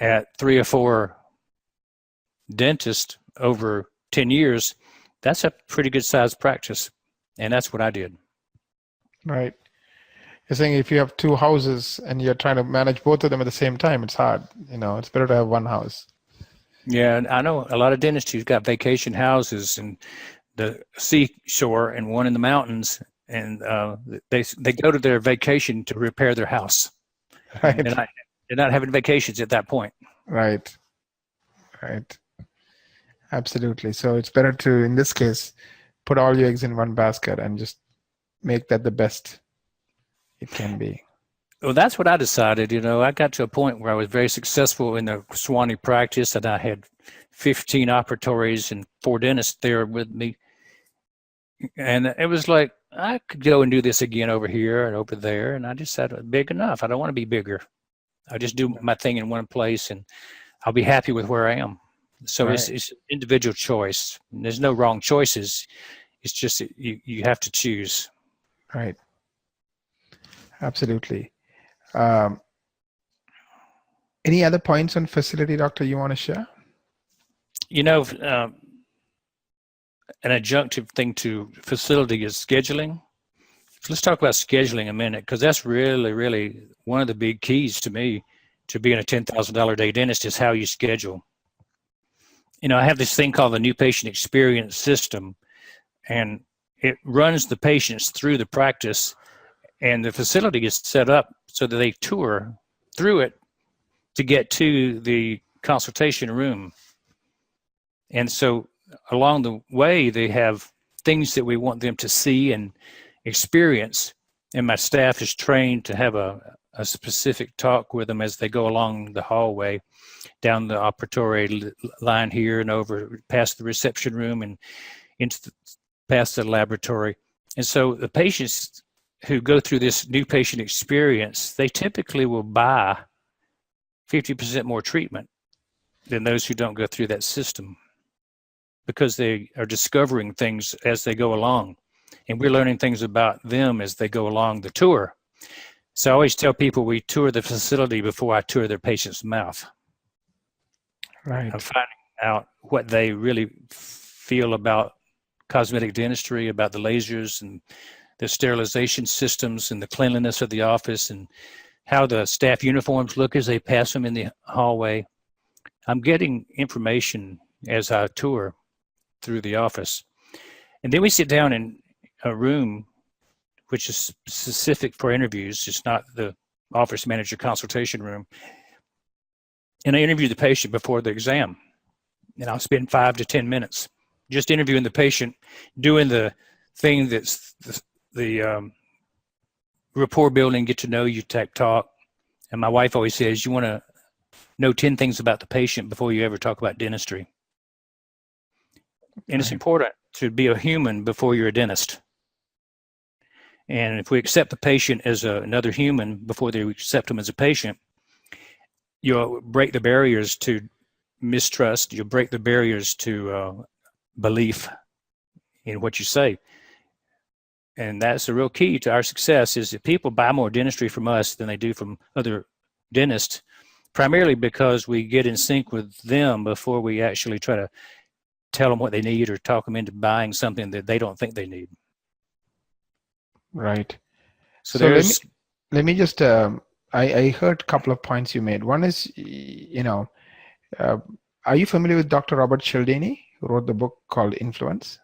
at 3 or 4 dentists over 10 years, that's a pretty good sized practice. And that's what I did. Right. You're saying if you have 2 houses and you're trying to manage both of them at the same time, it's hard. It's better to have one house. Yeah, I know a lot of dentists who've got vacation houses and the seashore and one in the mountains, and they go to their vacation to repair their house. Right. They're not having vacations at that point. Right. Absolutely. So it's better to, in this case, put all your eggs in one basket and just make that the best it can be. Well, that's what I decided. I got to a point where I was very successful in the Swanee practice, and I had 15 operatories and 4 dentists there with me. And it was like, I could go and do this again over here and over there. And I just said, big enough. I don't want to be bigger. I'll just do my thing in one place, and I'll be happy with where I am. So right. It's individual choice. There's no wrong choices. It's just you have to choose. Right. Absolutely. Any other points on facility, doctor, you want to share? An adjunctive thing to facility is scheduling. So let's talk about scheduling a minute, because that's really, really one of the big keys to me to being a $10,000 a day dentist is how you schedule. I have this thing called the new patient experience system, and it runs the patients through the practice, and the facility is set up so that they tour through it to get to the consultation room. And so along the way, they have things that we want them to see and experience. And my staff is trained to have a specific talk with them as they go along the hallway, down the operatory line here and over past the reception room and past the laboratory. And so the patients who go through this new patient experience, they typically will buy 50% more treatment than those who don't go through that system, because they are discovering things as they go along, and we're learning things about them as they go along the tour. So I always tell people we tour the facility before I tour their patient's mouth. Right. I'm finding out what they really feel about cosmetic dentistry, about the lasers and the sterilization systems and the cleanliness of the office and how the staff uniforms look as they pass them in the hallway. I'm getting information as I tour through the office. And then we sit down in a room which is specific for interviews. It's not the office manager consultation room. And I interview the patient before the exam. And I'll spend 5 to 10 minutes just interviewing the patient, doing the thing that's the rapport building, get to know you, tech talk. And my wife always says, you want to know 10 things about the patient before you ever talk about dentistry. And it's important to be a human before you're a dentist. And if we accept the patient as another human before they accept them as a patient, you'll break the barriers to mistrust. You'll break the barriers to belief in what you say. And that's the real key to our success, is that people buy more dentistry from us than they do from other dentists, primarily because we get in sync with them before we actually try to tell them what they need or talk them into buying something that they don't think they need. Right. So let me just, I heard a couple of points you made. One is, are you familiar with Dr. Robert Cialdini, who wrote the book called Influence?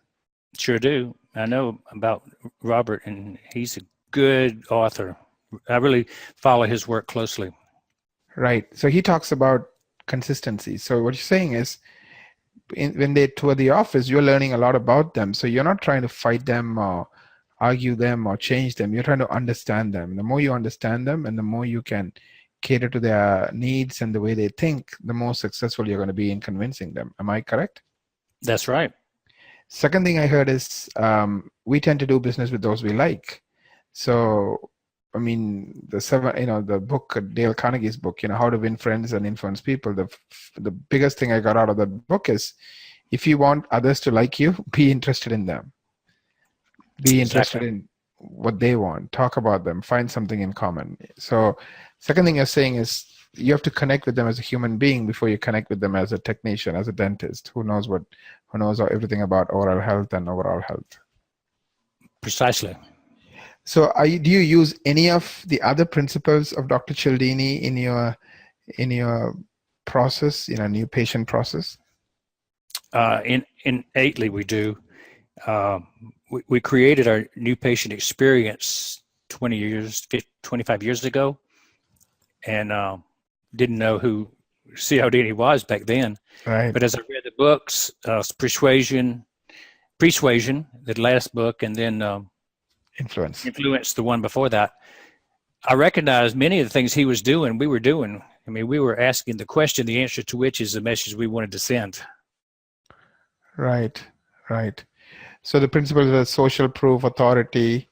Sure do. I know about Robert, and he's a good author. I really follow his work closely. Right. So he talks about consistency. So what you're saying is, when they tour the office, you're learning a lot about them. So you're not trying to fight them or argue them or change them. You're trying to understand them. The more you understand them and the more you can cater to their needs and the way they think, the more successful you're going to be in convincing them. Am I correct? That's right. Second thing I heard is we tend to do business with those we like. So, I mean, the book, Dale Carnegie's book, How to Win Friends and Influence People. The biggest thing I got out of that book is, if you want others to like you, be interested in them. Be interested in what they want. Talk about them. Find something in common. So, second thing you're saying is, you have to connect with them as a human being before you connect with them as a technician, as a dentist who knows everything about oral health and overall health. Precisely. So do you use any of the other principles of Dr. Cialdini in your process, new patient process? Innately we do. We created our new patient experience 25 years ago, and didn't know who Cialdini was back then. Right. But as I read the books, Persuasion, the last book, and then Influence, the one before that, I recognized many of the things he was doing, we were doing. I mean, we were asking the question, the answer to which is the message we wanted to send. Right. So the principles are social proof, authority,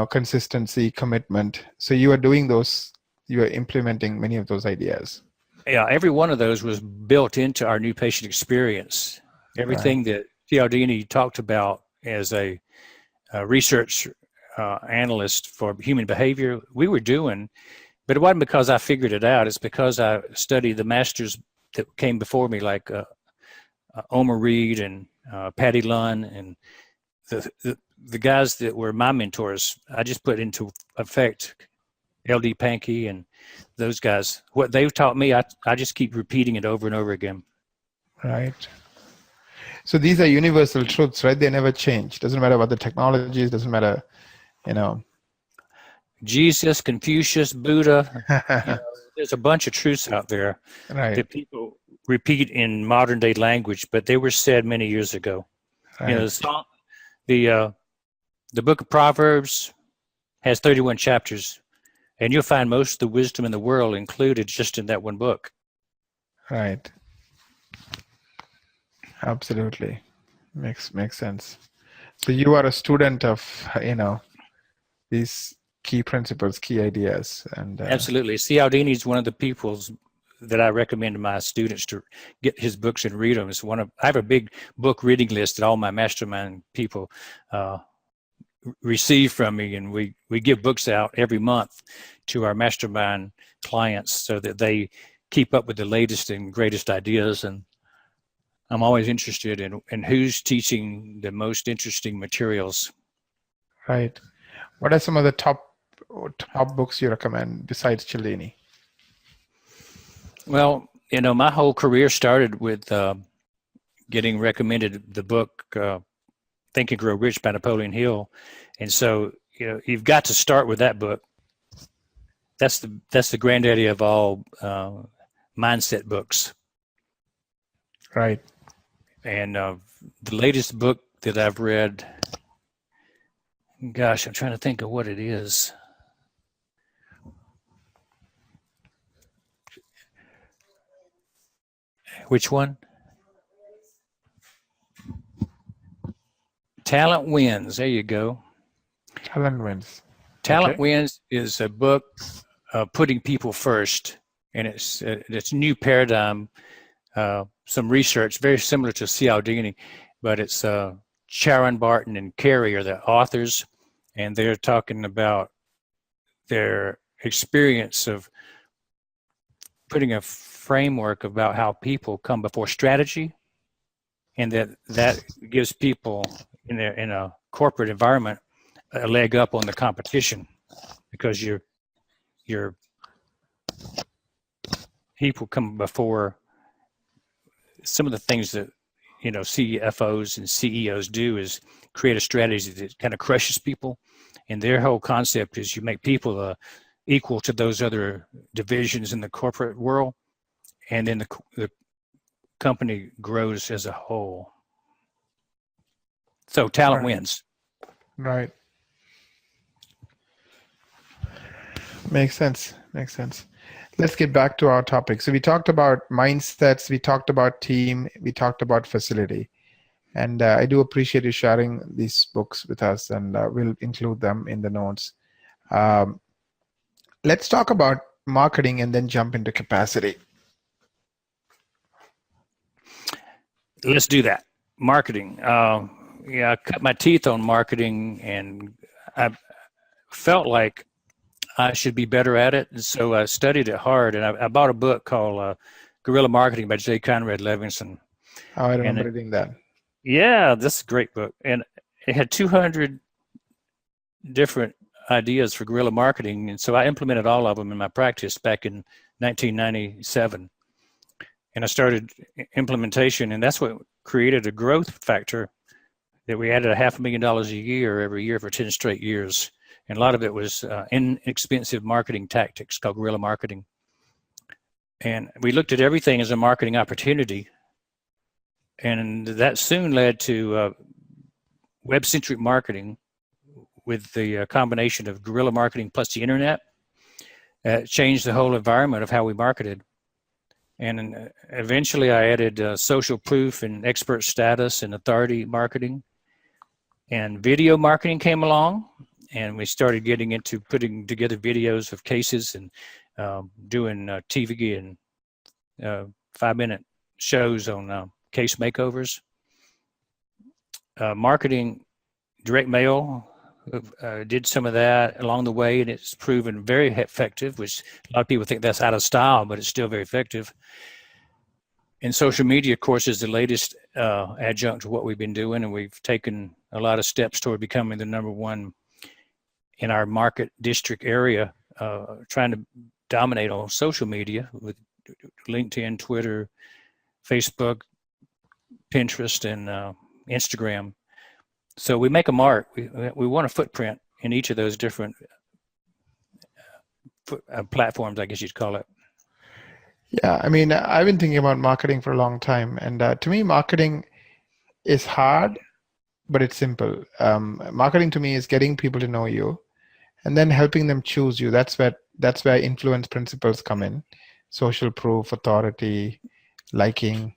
consistency, commitment. So you are doing those, you are implementing many of those ideas. Yeah, every one of those was built into our new patient experience. Everything that Cialdini talked about as a research analyst for human behavior, we were doing, but it wasn't because I figured it out. It's because I studied the masters that came before me, like Omer Reed and Patty Lunn, and the guys that were my mentors. I just put into effect L.D. Pankey and those guys. What they've taught me, I just keep repeating it over and over again. Right. So these are universal truths, right? They never change. Doesn't matter what the technologies, doesn't matter, Jesus, Confucius, Buddha. There's a bunch of truths out there that people repeat in modern day language, but they were said many years ago. Right. The book of Proverbs has 31 chapters, and you'll find most of the wisdom in the world included just in that one book. Right. Absolutely. Makes sense. So you are a student of, these key principles, key ideas. And absolutely. Cialdini is one of the people that I recommend to my students to get his books and read them. I have a big book reading list that all my Mastermind people receive from me, and we give books out every month to our Mastermind clients so that they keep up with the latest and greatest ideas. And I'm always interested in who's teaching the most interesting materials. Right. What are some of the top books you recommend besides Cialdini? Well, my whole career started with getting recommended the book Think and Grow Rich by Napoleon Hill. And so, you've got to start with that book. That's the granddaddy of all mindset books. Right. And the latest book that I've read, gosh, I'm trying to think of what it is. Which one? Talent Wins. There you go. Talent Wins. Talent Okay. Wins is a book putting people first, and it's new paradigm. Some research very similar to Cialdini, but it's Sharon Barton and Carey are the authors, and they're talking about their experience of putting a framework about how people come before strategy, and that gives people in a corporate environment a leg up on the competition, because your people come before some of the things that CFOs and CEOs do is create a strategy that kind of crushes people, and their whole concept is you make people equal to those other divisions in the corporate world, and then the company grows as a whole. So talent wins. Right. Makes sense. Makes sense. Let's get back to our topic. So we talked about mindsets, we talked about team, we talked about facility. And I do appreciate you sharing these books with us, and we'll include them in the notes. Let's talk about marketing and then jump into capacity. Let's do that. Marketing. I cut my teeth on marketing, and I felt like I should be better at it. And so I studied it hard, and I bought a book called Guerrilla Marketing by J. Conrad Levinson. Oh, I remember reading that. Yeah, this is a great book. And it had 200 different ideas for guerrilla marketing. And so I implemented all of them in my practice back in 1997. And I started implementation, and that's what created a growth factor that we added $500,000 a year every year for 10 straight years. And a lot of it was inexpensive marketing tactics called guerrilla marketing. And we looked at everything as a marketing opportunity. And that soon led to web-centric marketing with the combination of guerrilla marketing plus the internet. Changed the whole environment of how we marketed. And eventually I added social proof and expert status and authority marketing. And video marketing came along, and we started getting into putting together videos of cases and doing TV and 5-minute shows on case makeovers. Marketing, direct mail, did some of that along the way, and it's proven very effective, which a lot of people think that's out of style, but it's still very effective. And social media, of course, is the latest adjunct to what we've been doing, and we've taken a lot of steps toward becoming the #1 in our market district area, trying to dominate on social media with LinkedIn, Twitter, Facebook, Pinterest, and Instagram. So we make a mark. We want a footprint in each of those different platforms, I guess you'd call it. Yeah, I mean, I've been thinking about marketing for a long time, and to me, marketing is hard, but it's simple. Marketing to me is getting people to know you, and then helping them choose you. That's where influence principles come in: social proof, authority, liking.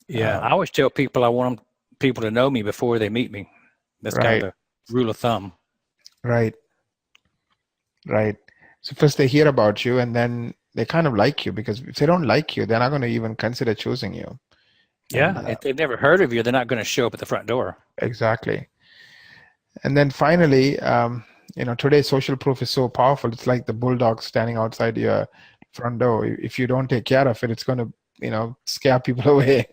Yeah, I always tell people I want people to know me before they meet me. That's kind of the rule of thumb. Right. So first they hear about you, and then they kind of like you, because if they don't like you, they're not going to even consider choosing you. Yeah, if they've never heard of you, they're not going to show up at the front door. Exactly. And then finally, today social proof is so powerful. It's like the bulldog standing outside your front door. If you don't take care of it, it's going to, scare people away.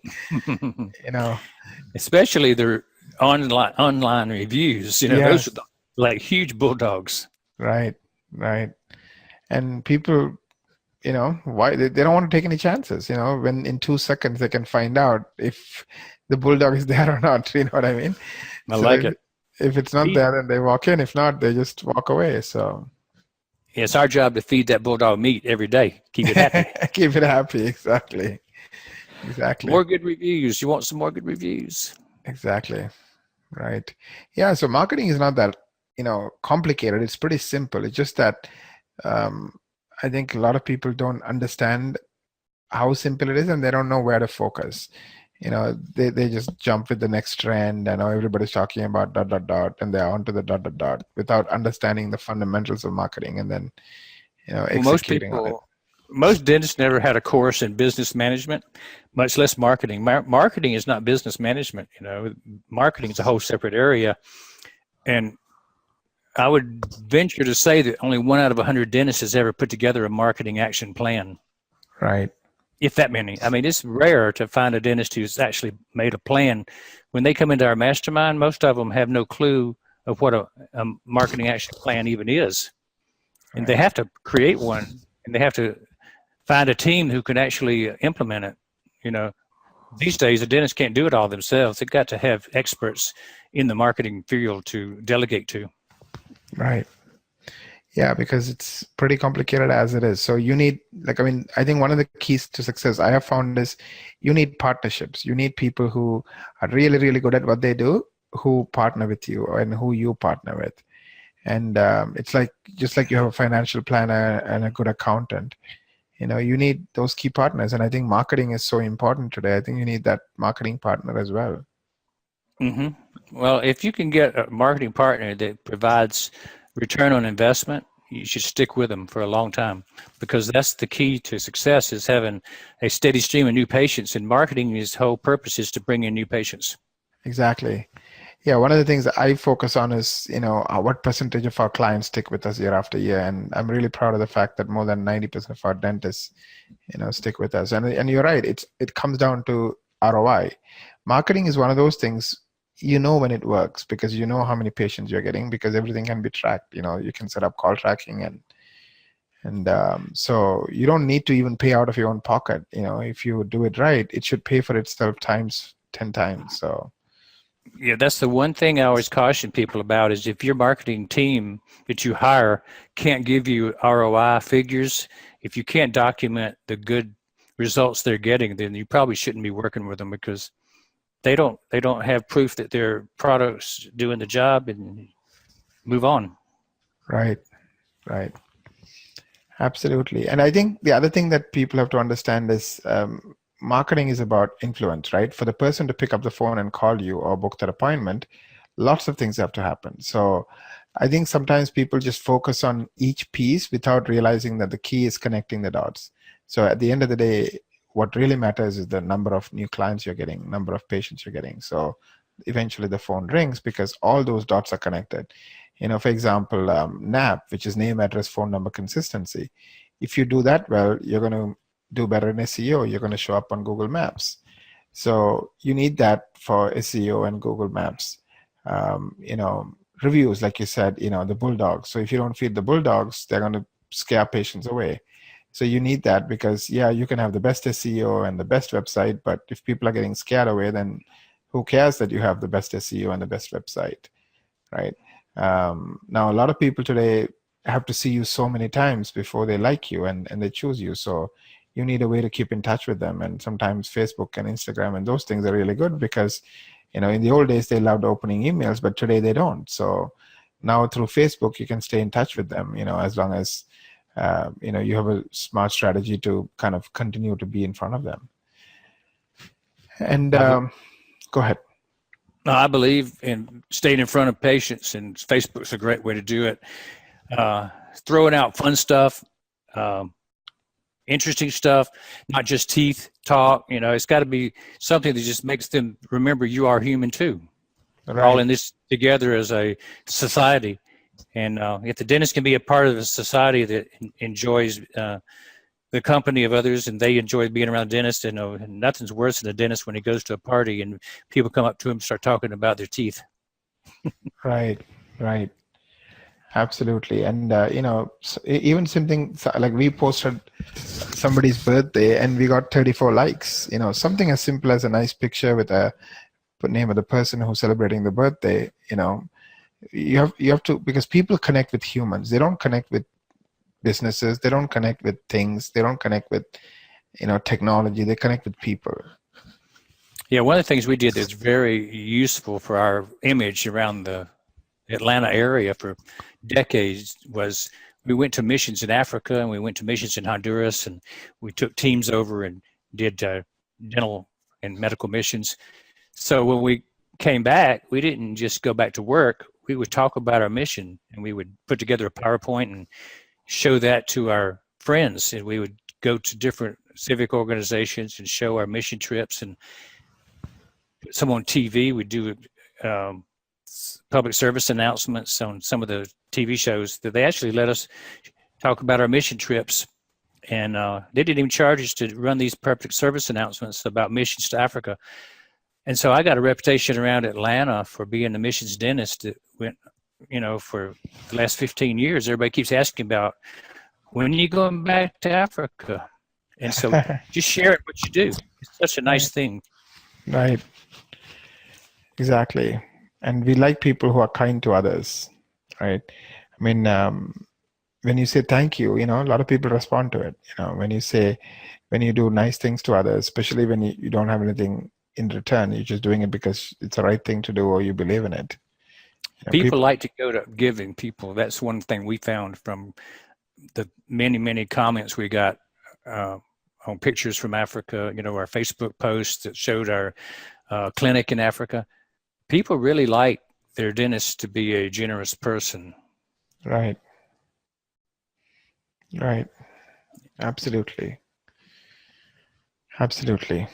Especially the online reviews. Those are like huge bulldogs. Right. And people, why they don't want to take any chances. When in 2 seconds they can find out if the bulldog is there or not. You know what I mean? I like it. If it's not there, then they walk in. If not, they just walk away. So it's our job to feed that bulldog meat every day. Keep it happy. Keep it happy. Exactly. More good reviews. You want some more good reviews? Exactly. Right. Yeah. So marketing is not that, complicated. It's pretty simple. It's just that I think a lot of people don't understand how simple it is, and they don't know where to focus. They just jump with the next trend. I know everybody's talking about dot dot dot, and they're onto the dot dot dot without understanding the fundamentals of marketing, and then Well, executing on it. most dentists never had a course in business management, much less marketing. Marketing is not business management. Marketing is a whole separate area. And I would venture to say that only 1 out of 100 dentists has ever put together a marketing action plan. Right. If that many. I mean, it's rare to find a dentist who's actually made a plan. When they come into our mastermind, most of them have no clue of what a marketing action plan even is. And they have to create one, and they have to find a team who can actually implement it. These days, a dentist can't do it all themselves. They've got to have experts in the marketing field to delegate to. Right. Yeah, because it's pretty complicated as it is. So you need, I think one of the keys to success I have found is you need partnerships. You need people who are really, really good at what they do, who partner with you and who you partner with. And it's just like you have a financial planner and a good accountant. You need those key partners. And I think marketing is so important today. I think you need that marketing partner as well. Mm-hmm. Well, if you can get a marketing partner that provides return on investment, you should stick with them for a long time, because that's the key to success, is having a steady stream of new patients. And marketing's whole purpose is to bring in new patients. Exactly. Yeah, one of the things that I focus on is, what percentage of our clients stick with us year after year. And I'm really proud of the fact that more than 90% of our dentists, stick with us. And you're right, it comes down to ROI. Marketing is one of those things, when it works, because you know how many patients you're getting, because everything can be tracked. You can set up call tracking, and so you don't need to even pay out of your own pocket. If you do it right, it should pay for itself times 10 times. So. Yeah, that's the one thing I always caution people about, is if your marketing team that you hire can't give you ROI figures, if you can't document the good results they're getting, then you probably shouldn't be working with them, because they don't have proof that their product's doing the job, and move on. Right. Absolutely. And I think the other thing that people have to understand is marketing is about influence, right? For the person to pick up the phone and call you or book that appointment, lots of things have to happen. So I think sometimes people just focus on each piece without realizing that the key is connecting the dots. So at the end of the day, what really matters is the number of new clients you're getting, number of patients you're getting. So eventually the phone rings because all those dots are connected. For example, NAP, which is name, address, phone number consistency. If you do that well, you're going to do better in SEO. You're going to show up on Google Maps. So you need that for SEO and Google Maps. Reviews, like you said, the bulldogs. So if you don't feed the bulldogs, they're going to scare patients away. So you need that, because you can have the best SEO and the best website, but if people are getting scared away, then who cares that you have the best SEO and the best website, right? Now, a lot of people today have to see you so many times before they like you and they choose you. So you need a way to keep in touch with them. And sometimes Facebook and Instagram and those things are really good, because, in the old days, they loved opening emails, but today they don't. So now through Facebook, you can stay in touch with them, as long as, you have a smart strategy to kind of continue to be in front of them. And go ahead. No, I believe in staying in front of patients, and Facebook's a great way to do it. Throwing out fun stuff, interesting stuff, not just teeth talk. It's got to be something that just makes them remember you are human too. Right. We're all in this together as a society. And if the dentist can be a part of a society that enjoys the company of others, and they enjoy being around dentists, and nothing's worse than a dentist when he goes to a party and people come up to him and start talking about their teeth. Right. Absolutely. And, even something like we posted somebody's birthday and we got 34 likes, something as simple as a nice picture with a name of the person who's celebrating the birthday, you have to, because people connect with humans. They don't connect with businesses. They don't connect with things. They don't connect with, technology. They connect with people. Yeah, one of the things we did that's very useful for our image around the Atlanta area for decades was we went to missions in Africa, and we went to missions in Honduras, and we took teams over and did dental and medical missions. So when we came back, we didn't just go back to work. We would talk about our mission, and we would put together a PowerPoint and show that to our friends, and we would go to different civic organizations and show our mission trips, and some on TV. We'd do public service announcements on some of the TV shows that they actually let us talk about our mission trips. And they didn't even charge us to run these public service announcements about missions to Africa. And so I got a reputation around Atlanta for being the missions dentist that went, for the last 15 years. Everybody keeps asking about, when are you going back to Africa? And so just share it what you do. It's such a nice thing. Right. Exactly. And we like people who are kind to others, right? I mean, when you say thank you, a lot of people respond to it. When you do nice things to others, especially when you don't have anything in return, you're just doing it because it's the right thing to do or you believe in it. People like to go to giving people. That's one thing we found from the many, many comments we got on pictures from Africa, our Facebook posts that showed our clinic in Africa. People really like their dentist to be a generous person. Right. Right. Absolutely. Absolutely.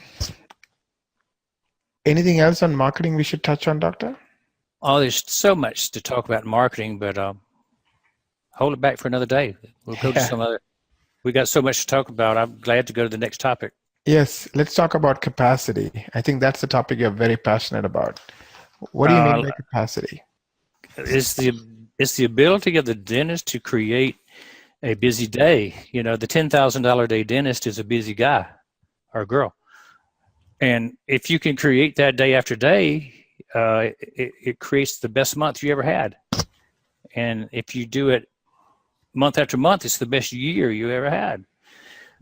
Anything else on marketing we should touch on, Doctor? Oh, there's so much to talk about marketing, but hold it back for another day. We'll go to some other. We got so much to talk about. I'm glad to go to the next topic. Yes, let's talk about capacity. I think that's the topic you're very passionate about. What do you mean by capacity? It's the ability of the dentist to create a busy day. The $10,000 a day dentist is a busy guy or girl. And if you can create that day after day, it creates the best month you ever had. And if you do it month after month, it's the best year you ever had.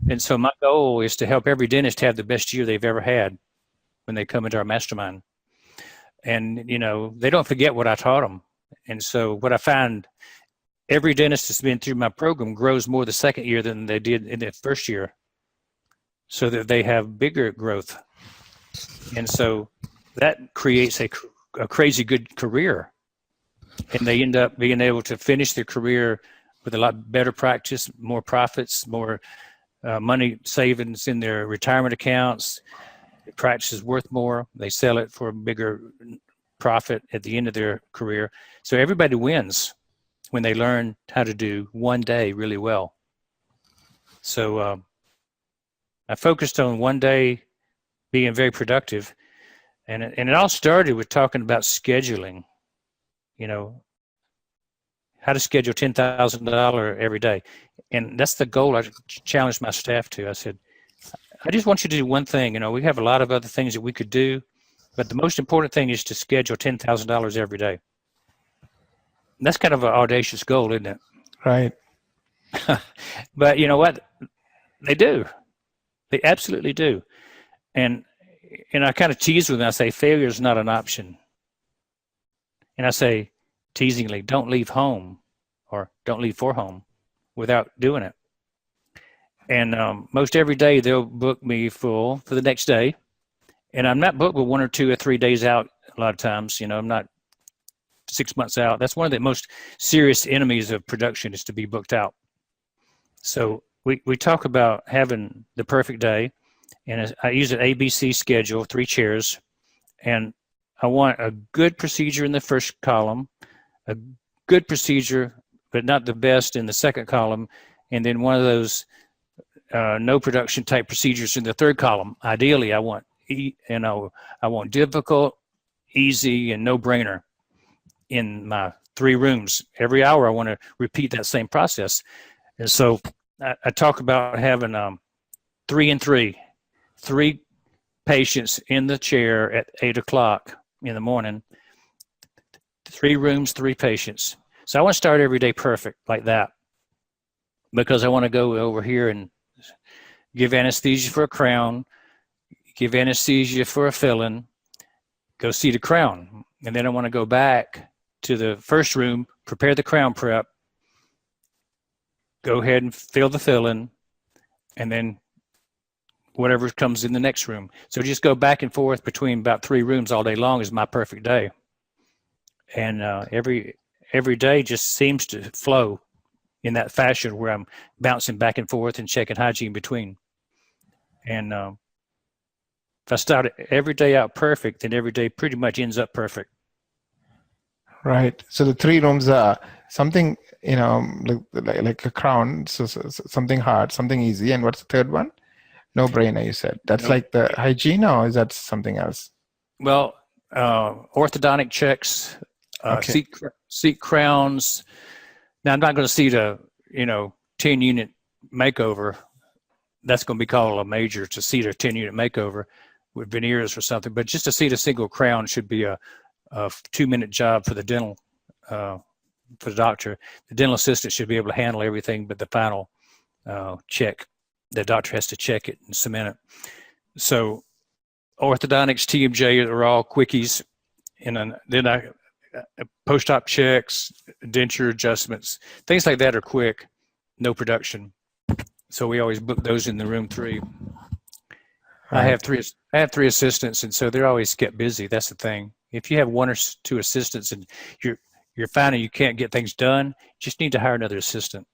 And so my goal is to help every dentist have the best year they've ever had when they come into our mastermind. And, they don't forget what I taught them. And so what I find, every dentist that's been through my program grows more the second year than they did in the first year, so that they have bigger growth. And so that creates a crazy good career. And they end up being able to finish their career with a lot better practice, more profits, more money savings in their retirement accounts. The practice is worth more. They sell it for a bigger profit at the end of their career. So everybody wins when they learn how to do one day really well. So I focused on one day being very productive. And it all started with talking about scheduling, how to schedule $10,000 every day. And that's the goal I challenged my staff to. I said, I just want you to do one thing. We have a lot of other things that we could do, but the most important thing is to schedule $10,000 every day. And that's kind of an audacious goal, isn't it? Right. But you know what? They do. They absolutely do. And I kind of tease with them. I say, failure is not an option. And I say, teasingly, don't leave home or don't leave for home without doing it. And most every day they'll book me full for the next day. And I'm not booked with 1 or 2 or 3 days out a lot of times. I'm not 6 months out. That's one of the most serious enemies of production, is to be booked out. So we talk about having the perfect day. And I use an ABC schedule, 3 chairs. And I want a good procedure in the first column, a good procedure, but not the best, in the second column, and then one of those no production type procedures in the third column. Ideally, I want difficult, easy, and no brainer in my 3 rooms. Every hour, I want to repeat that same process. And so I talk about having 3 and 3, 3 patients in the chair at 8 o'clock in the morning, 3 rooms, 3 patients. So I want to start every day perfect like that, because I want to go over here and give anesthesia for a crown, give anesthesia for a fill-in, go see the crown. And then I want to go back to the first room, prepare the crown prep, go ahead and fill the fill-in, and then whatever comes in the next room. So just go back and forth between about 3 rooms all day long is my perfect day. And every day just seems to flow in that fashion where I'm bouncing back and forth and checking hygiene between. And if I start every day out perfect, then every day pretty much ends up perfect. Right. So the 3 rooms are something, like a crown, so something hard, something easy. And what's the third one? No brainer, you said. That's like the hygiene, or is that something else? Well, orthodontic checks, Okay. seat crowns. Now, I'm not going to see the 10-unit makeover. That's going to be called a major, to seat a 10-unit makeover with veneers or something. But just to seat a single crown should be a 2-minute job for the dental, for the doctor. The dental assistant should be able to handle everything but the final check. The doctor has to check it and cement it. So orthodontics, TMJ are all quickies. And then post-op checks, denture adjustments, things like that are quick, no production. So we always book those in the room 3. Right. I have three assistants, and so they're always kept busy. That's the thing. If you have 1 or 2 assistants and you're finding you can't get things done, you just need to hire another assistant.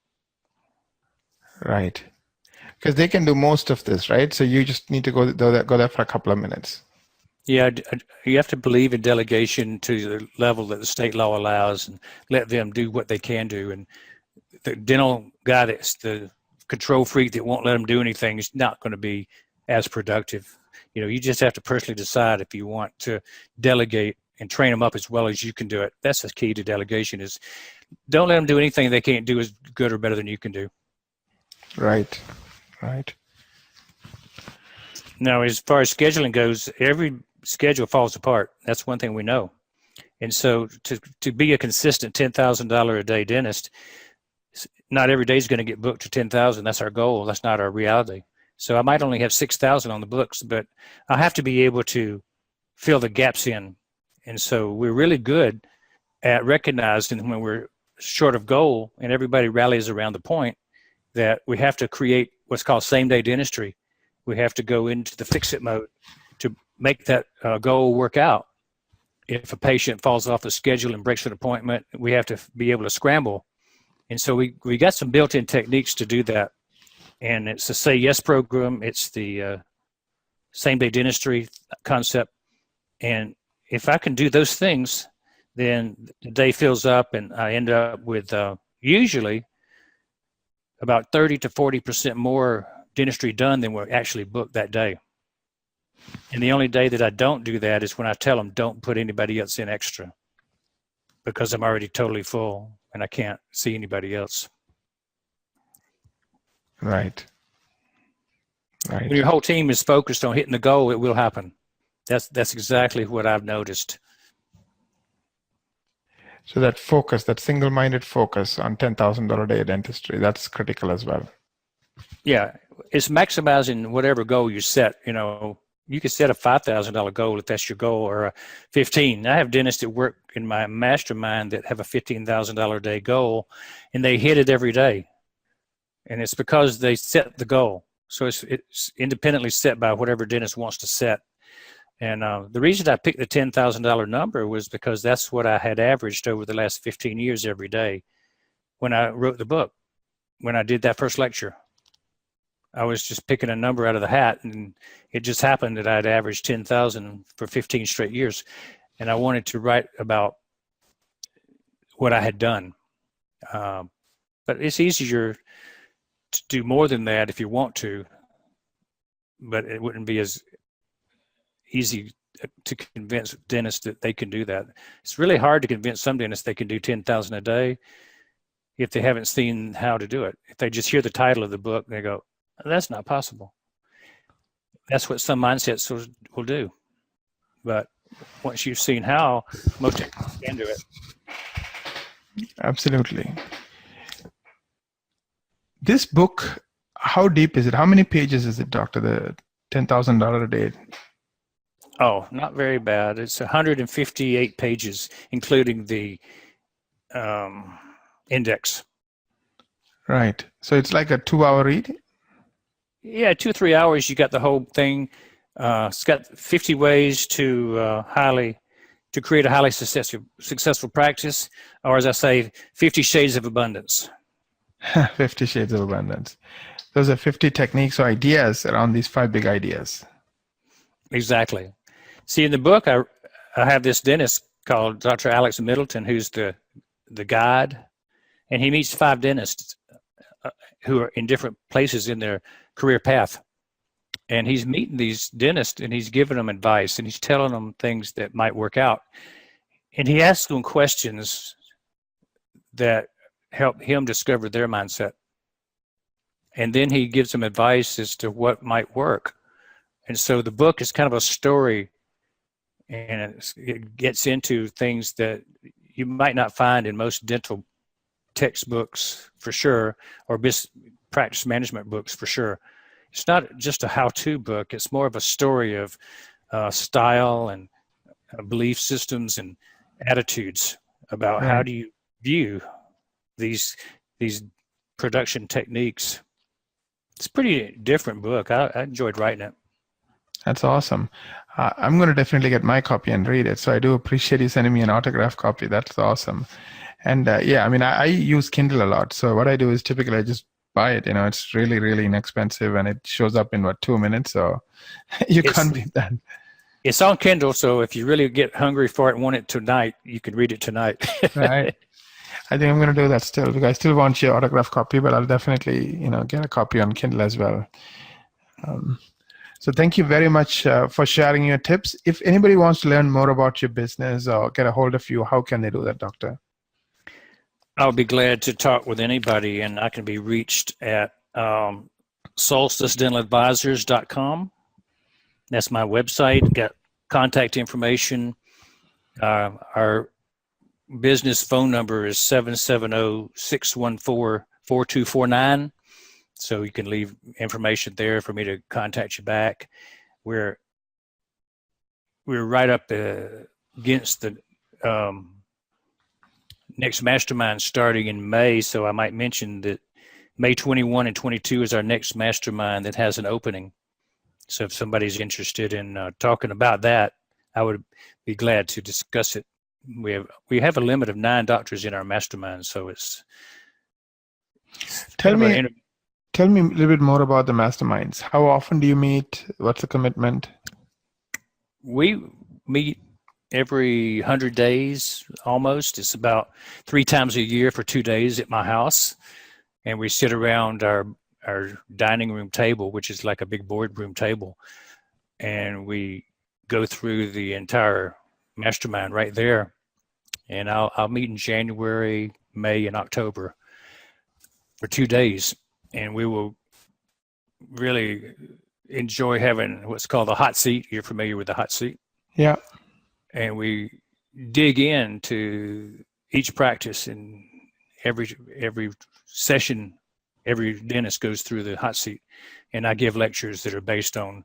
Right. Because they can do most of this, right? So you just need to go there for a couple of minutes. Yeah, you have to believe in delegation to the level that the state law allows, and let them do what they can do. And the dental guy that's the control freak that won't let them do anything is not going to be as productive. You just have to personally decide if you want to delegate and train them up as well as you can do it. That's the key to delegation, is don't let them do anything they can't do as good or better than you can do. Right. Now, as far as scheduling goes, every schedule falls apart. That's one thing we know. And so to be a consistent $10,000 a day dentist, not every day is going to get booked to 10,000. That's our goal. That's not our reality. So I might only have 6,000 on the books, but I have to be able to fill the gaps in. And so we're really good at recognizing when we're short of goal and everybody rallies around the point that we have to create what's called same-day dentistry. We have to go into the fix-it mode to make that goal work out. If a patient falls off the schedule and breaks an appointment, we have to be able to scramble. And so we got some built-in techniques to do that. And it's the Say Yes program. It's the same-day dentistry concept. And if I can do those things, then the day fills up and I end up with usually about 30 to 40% more dentistry done than we're actually booked that day. And the only day that I don't do that is when I tell them don't put anybody else in extra, because I'm already totally full and I can't see anybody else. Right. When your whole team is focused on hitting the goal, it will happen. That's exactly what I've noticed. So that focus, that single-minded focus on $10,000 a day dentistry, that's critical as well. Yeah, it's maximizing whatever goal you set. You could set a $5,000 goal if that's your goal, or a 15. I have dentists that work in my mastermind that have a $15,000 a day goal, and they hit it every day. And it's because they set the goal. So it's independently set by whatever dentist wants to set. And the reason I picked the $10,000 number was because that's what I had averaged over the last 15 years every day when I wrote the book, when I did that first lecture. I was just picking a number out of the hat, and it just happened that I'd averaged 10,000 for 15 straight years. And I wanted to write about what I had done. But it's easier to do more than that if you want to, but it wouldn't be as easy to convince dentists that they can do that. It's really hard to convince some dentists they can do 10,000 a day if they haven't seen how to do it. If they just hear the title of the book, they go, that's not possible. That's what some mindsets will do. But once you've seen how, most dentists can do it. Absolutely. This book, how deep is it? How many pages is it, Doctor? The $10,000 a day? Oh, not very bad. It's 158 pages, including the index. Right. So it's like a 2-hour read? Yeah, 2 or 3 hours, you got the whole thing. It's got 50 ways to create a highly successful practice, or as I say, 50 shades of abundance. 50 Shades of Abundance. Those are 50 techniques or ideas around these 5 big ideas. Exactly. See, in the book, I have this dentist called Dr. Alex Middleton, who's the guide, and he meets 5 dentists who are in different places in their career path. And he's meeting these dentists and he's giving them advice and he's telling them things that might work out. And he asks them questions that help him discover their mindset. And then he gives them advice as to what might work. And so the book is kind of a story, and it gets into things that you might not find in most dental textbooks for sure, or practice management books for sure. It's not just a how-to book. It's more of a story of style and belief systems and attitudes about how do you view these production techniques. It's a pretty different book. I enjoyed writing it. That's awesome. I'm going to definitely get my copy and read it. So I do appreciate you sending me an autograph copy. That's awesome. And yeah, I mean, I use Kindle a lot. So what I do is typically I just buy it. It's really, really inexpensive, and it shows up in 2 minutes. So you can't beat that. It's on Kindle. So if you really get hungry for it and want it tonight, you can read it tonight. Right. I think I'm going to do that still, because I still want your autograph copy, but I'll definitely, get a copy on Kindle as well. So thank you very much for sharing your tips. If anybody wants to learn more about your business or get a hold of you, how can they do that, Doctor? I'll be glad to talk with anybody, and I can be reached at solsticedentaladvisors.com. That's my website. Got contact information. Our business phone number is 770-614-4249. So you can leave information there for me to contact you back. We're right up against the next Mastermind starting in May. So I might mention that May 21 and 22 is our next Mastermind that has an opening. So if somebody's interested in talking about that, I would be glad to discuss it. We have a limit of 9 doctors in our Mastermind, so it's Tell me a little bit more about the Masterminds. How often do you meet? What's the commitment? We meet every 100 days almost. It's about 3 times a year for 2 days at my house, and we sit around our dining room table, which is like a big boardroom table, and we go through the entire Mastermind right there. And I'll meet in January, May, and October for 2 days, and we will really enjoy having what's called the hot seat. You're familiar with the hot seat? Yeah. And we dig into each practice, and every session, every dentist goes through the hot seat, and I give lectures that are based on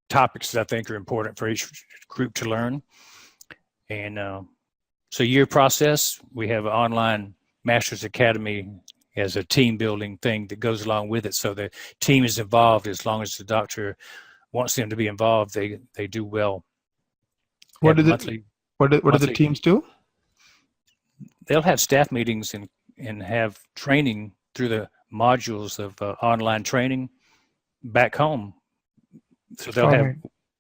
topics that I think are important for each group to learn. And so year process, we have an online Masters Academy as a team building thing that goes along with it. So the team is involved. As long as the doctor wants them to be involved, they do well. What do the teams do? They'll have staff meetings and have training through the modules of online training back home. So they'll have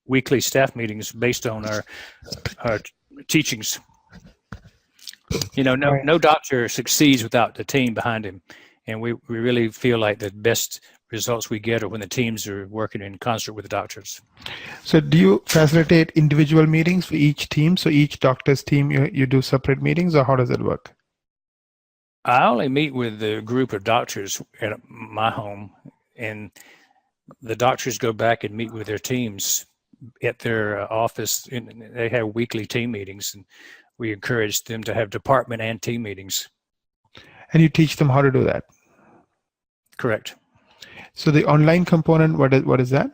weekly staff meetings based on our teachings. No doctor succeeds without the team behind him. And we really feel like the best results we get are when the teams are working in concert with the doctors. So do you facilitate individual meetings for each team? So each doctor's team, you do separate meetings, or how does it work? I only meet with the group of doctors at my home, and the doctors go back and meet with their teams at their office. And they have weekly team meetings, and we encourage them to have department and team meetings. And you teach them how to do that? Correct. So the online component, what is that?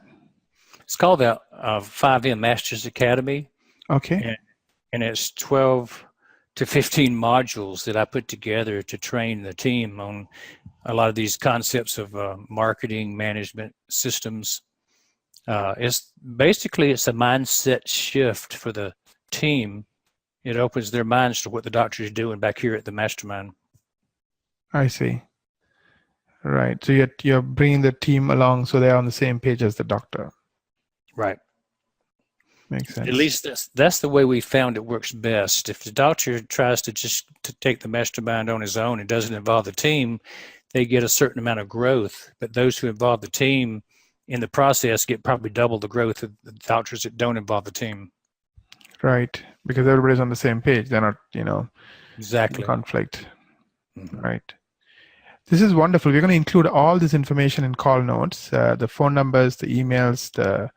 It's called the 5M Masters Academy. Okay. And it's 12 to 15 modules that I put together to train the team on a lot of these concepts of marketing management systems. It's a mindset shift for the team. It opens their minds to what the doctor is doing back here at the Mastermind. I see. Right. So you're bringing the team along so they're on the same page as the doctor. Right. Makes sense. At least that's the way we found it works best. If the doctor tries to take the Mastermind on his own and doesn't involve the team, they get a certain amount of growth. But those who involve the team in the process get probably double the growth of the doctors that don't involve the team. Right. Because everybody's on the same page. They're not, exactly in conflict. Mm-hmm. Right. This is wonderful. We're going to include all this information in call notes, the phone numbers, the emails, the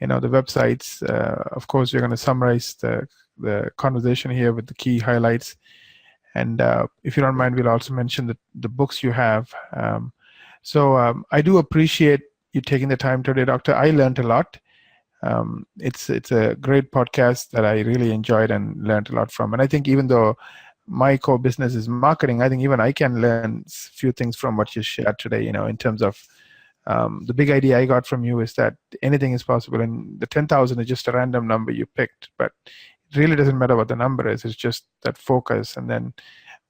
websites. Of course, we're going to summarize the conversation here with the key highlights. And if you don't mind, we'll also mention the books you have. So I do appreciate you taking the time today, Doctor. I learned a lot. It's a great podcast that I really enjoyed and learned a lot from. And I think even though my core business is marketing, I think even I can learn a few things from what you shared today, in terms of the big idea I got from you is that anything is possible. And the 10,000 is just a random number you picked, but it really doesn't matter what the number is. It's just that focus and then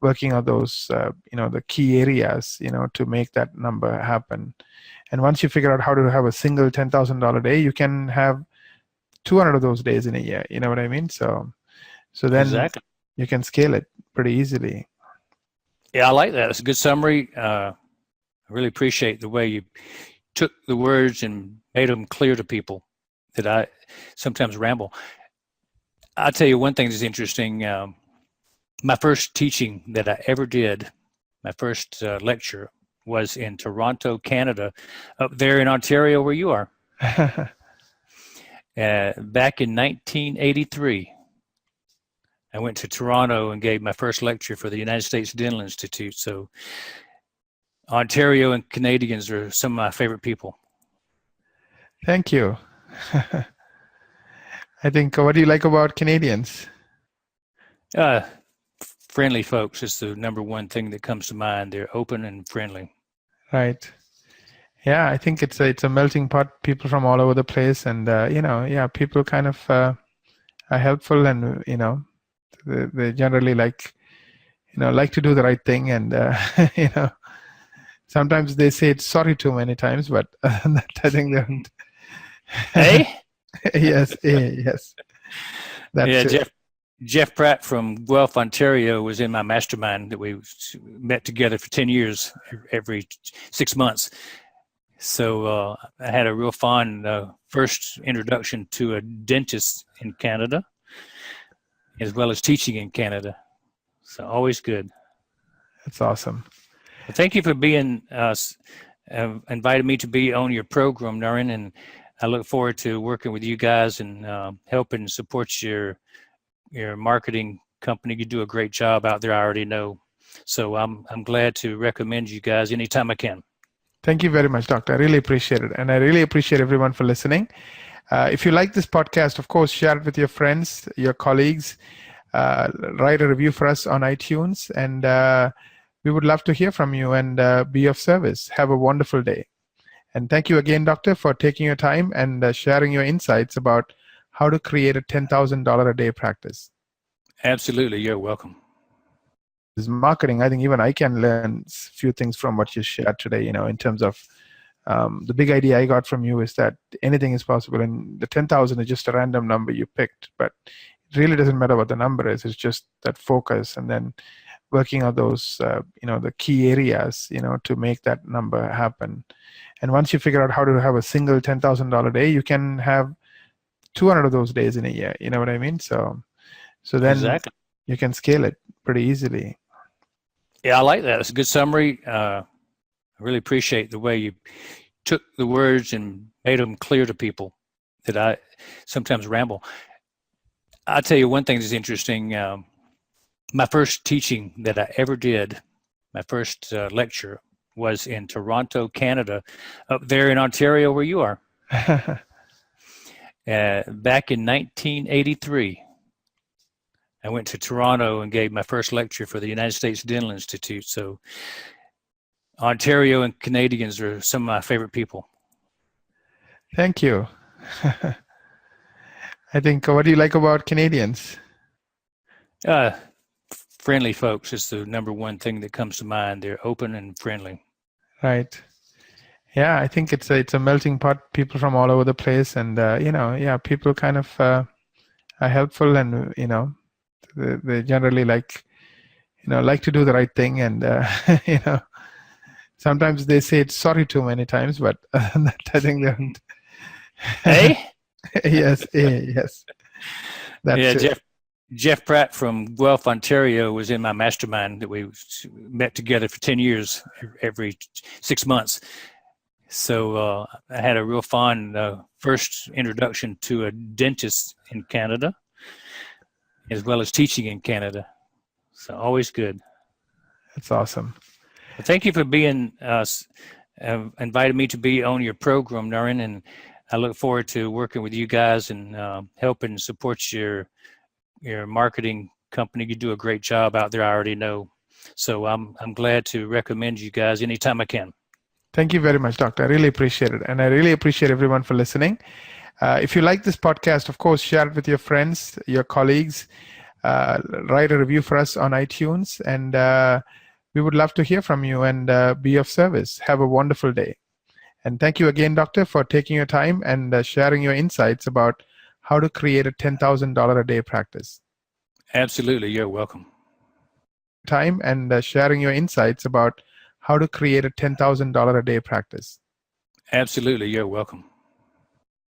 working on those, the key areas, to make that number happen. And once you figure out how to have a single $10,000 day, you can have 200 of those days in a year. You know what I mean? So then exactly. You can scale it pretty easily. Yeah, I like that. It's a good summary. I really appreciate the way you took the words and made them clear to people that I sometimes ramble. I'll tell you one thing that's interesting. My first teaching that I ever did, my first lecture, was in Toronto, Canada, up there in Ontario where you are. Back in 1983. I went to Toronto and gave my first lecture for the United States Dental Institute. So Ontario and Canadians are some of my favorite people. Thank you. I think, what do you like about Canadians? Friendly folks is the number one thing that comes to mind. They're open and friendly. Right. Yeah, I think it's a melting pot. People from all over the place, and people kind of are helpful, and they generally like to do the right thing, and sometimes they say it's sorry too many times, but I think they're. Hey. Yes. Yes. That's it. Jeff Pratt from Guelph, Ontario, was in my mastermind that we met together for 10 years, every 6 months. So I had a real fun first introduction to a dentist in Canada, as well as teaching in Canada. So always good. That's awesome. Well, thank you for being invited me to be on your program, Nauren, and I look forward to working with you guys and helping support your marketing company. You do a great job out there, I already know. So I'm glad to recommend you guys anytime I can. Thank you very much, Doctor. I really appreciate it. And I really appreciate everyone for listening. If you like this podcast, of course, share it with your friends, your colleagues. Write a review for us on iTunes. And we would love to hear from you and be of service. Have a wonderful day. And thank you again, Doctor, for taking your time and sharing your insights about how to create a $10,000 a day practice. Absolutely. You're welcome. This marketing, I think even I can learn a few things from what you shared today, in terms of the big idea I got from you is that anything is possible. And the 10,000 is just a random number you picked, but it really doesn't matter what the number is. It's just that focus and then working on those, the key areas, to make that number happen. And once you figure out how to have a single $10,000 day, you can have 200 of those days in a year. You know what I mean? So then exactly. You can scale it pretty easily. Yeah, I like that. It's a good summary. I really appreciate the way you took the words and made them clear to people that I sometimes ramble. I'll tell you one thing that's interesting. My first teaching that I ever did, my first lecture, was in Toronto, Canada, up there in Ontario where you are. Back in 1983. I I went to Toronto and gave my first lecture for the United States Dental Institute. So Ontario and Canadians are some of my favorite people. Thank you. I think, what do you like about Canadians? Friendly folks is the number one thing that comes to mind. They're open and friendly. Right. Yeah, I think it's a melting pot. People from all over the place, and people kind of are helpful, and they generally like to do the right thing, and sometimes they say it's sorry too many times, but I think they don't. Hey. Yes. That's yeah, it. Jeff Pratt from Guelph, Ontario was in my mastermind that we met together for 10 years every 6 months. So I had a real fun first introduction to a dentist in Canada, as well as teaching in Canada. So always good. That's awesome. Well, thank you for being invited me to be on your program, Nauren, and I look forward to working with you guys and helping support your marketing company. You do a great job out there, I already know. So I'm glad to recommend you guys anytime I can. Thank you very much, Doctor. I really appreciate it. And I really appreciate everyone for listening. If you like this podcast, of course, share it with your friends, your colleagues. Write a review for us on iTunes. And we would love to hear from you and be of service. Have a wonderful day. And thank you again, Doctor, for taking your time and sharing your insights about how to create a $10,000 a day practice. Absolutely. You're welcome. Time and sharing your insights about how to create a $10,000 a day practice. Absolutely. You're welcome.